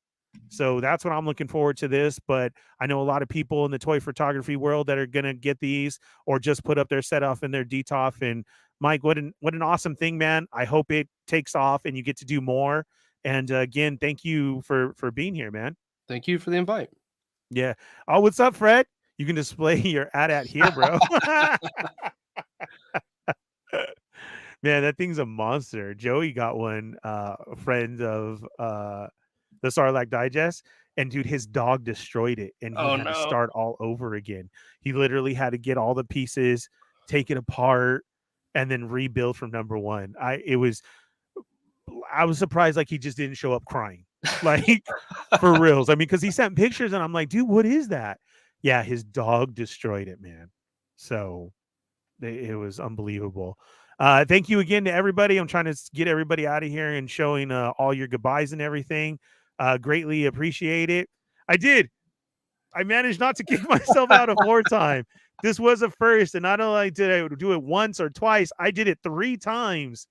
So that's what I'm looking forward to this. But I know a lot of people in the toy photography world that are going to get these or just put up their set off and their DTOF. And Mike, what an awesome thing, man. I hope it takes off and you get to do more. And again, thank you for being here, man. Thank you for the invite. Yeah. Oh, what's up, Fred? You can display your AT here, bro. Man, that thing's a monster. Joey got one, a friend of the Sarlacc Digest, and dude, his dog destroyed it, and he had to start all over again. He literally had to get all the pieces, take it apart, and then rebuild from number one. I was surprised, like, he just didn't show up crying, like, for reals. I mean, because he sent pictures, and I'm like, dude, what is that? Yeah, his dog destroyed it, man. So it was unbelievable. Thank you again to everybody. I'm trying to get everybody out of here and showing all your goodbyes and everything. Greatly appreciate it. I managed not to kick myself out of wartime. This was a first, and not only did I do it once or twice, I did it 3 times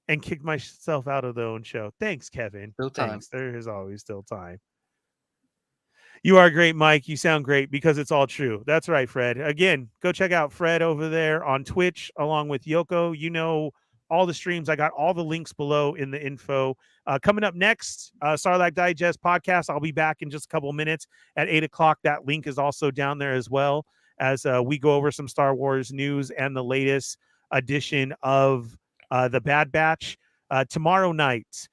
and kicked myself out of the own show. Thanks, Kevin. Still time. Thanks. There is always still time. You are great, Mike. You sound great because it's all true. That's right, Fred. Again, go check out Fred over there on Twitch along with Yoko. You know all the streams. I got all the links below in the info. Coming up next, Sarlacc Digest podcast. I'll be back in just a couple of minutes at 8 o'clock. That link is also down there as well as we go over some Star Wars news and the latest edition of the Bad Batch. Tomorrow night,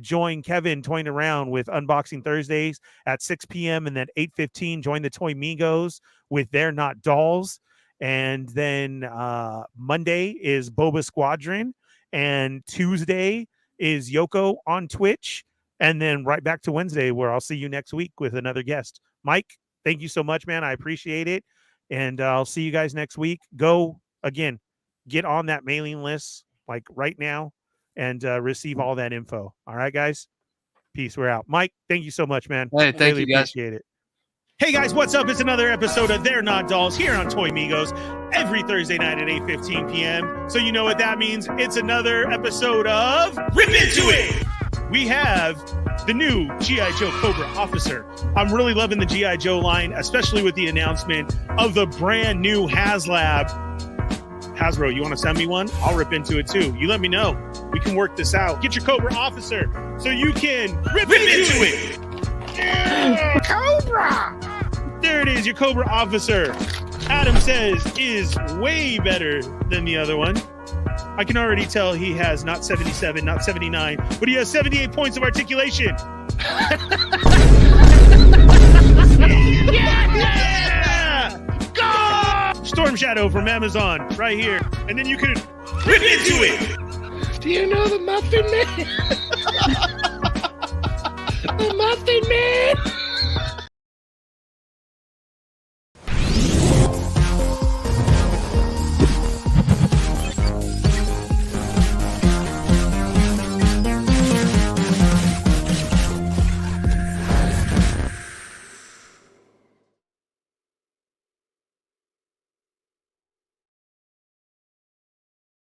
join Kevin toying around with Unboxing Thursdays at 6 p.m. and then 8:15 join the Toy Migos with They're Not Dolls. And then Monday is Boba Squadron, and Tuesday is Yoko on Twitch, and then right back to Wednesday where I'll see you next week with another guest. Mike, thank you so much, man. I appreciate it, and I'll see you guys next week. Go again, get on that mailing list like right now and receive all that info. All right, guys. Peace. We're out. Mike, thank you so much, man. Hey, thank you, guys. Appreciate it. Hey, guys, what's up? It's another episode of They're Not Dolls here on Toy Migos every Thursday night at 8:15 p.m. So you know what that means. It's another episode of Rip Into It. We have the new G.I. Joe Cobra Officer. I'm really loving the G.I. Joe line, especially with the announcement of the brand new HasLab. Hasbro, you want to send me one? I'll rip into it too. You let me know. We can work this out. Get your Cobra Officer so you can rip into it. Yeah, Cobra! There it is, your Cobra Officer. Adam says is way better than the other one. I can already tell he has not 77, not 79, but he has 78 points of articulation. Yeah! Go! Storm Shadow from Amazon, right here. And then you can rip into it. Do you know the Muffin Man?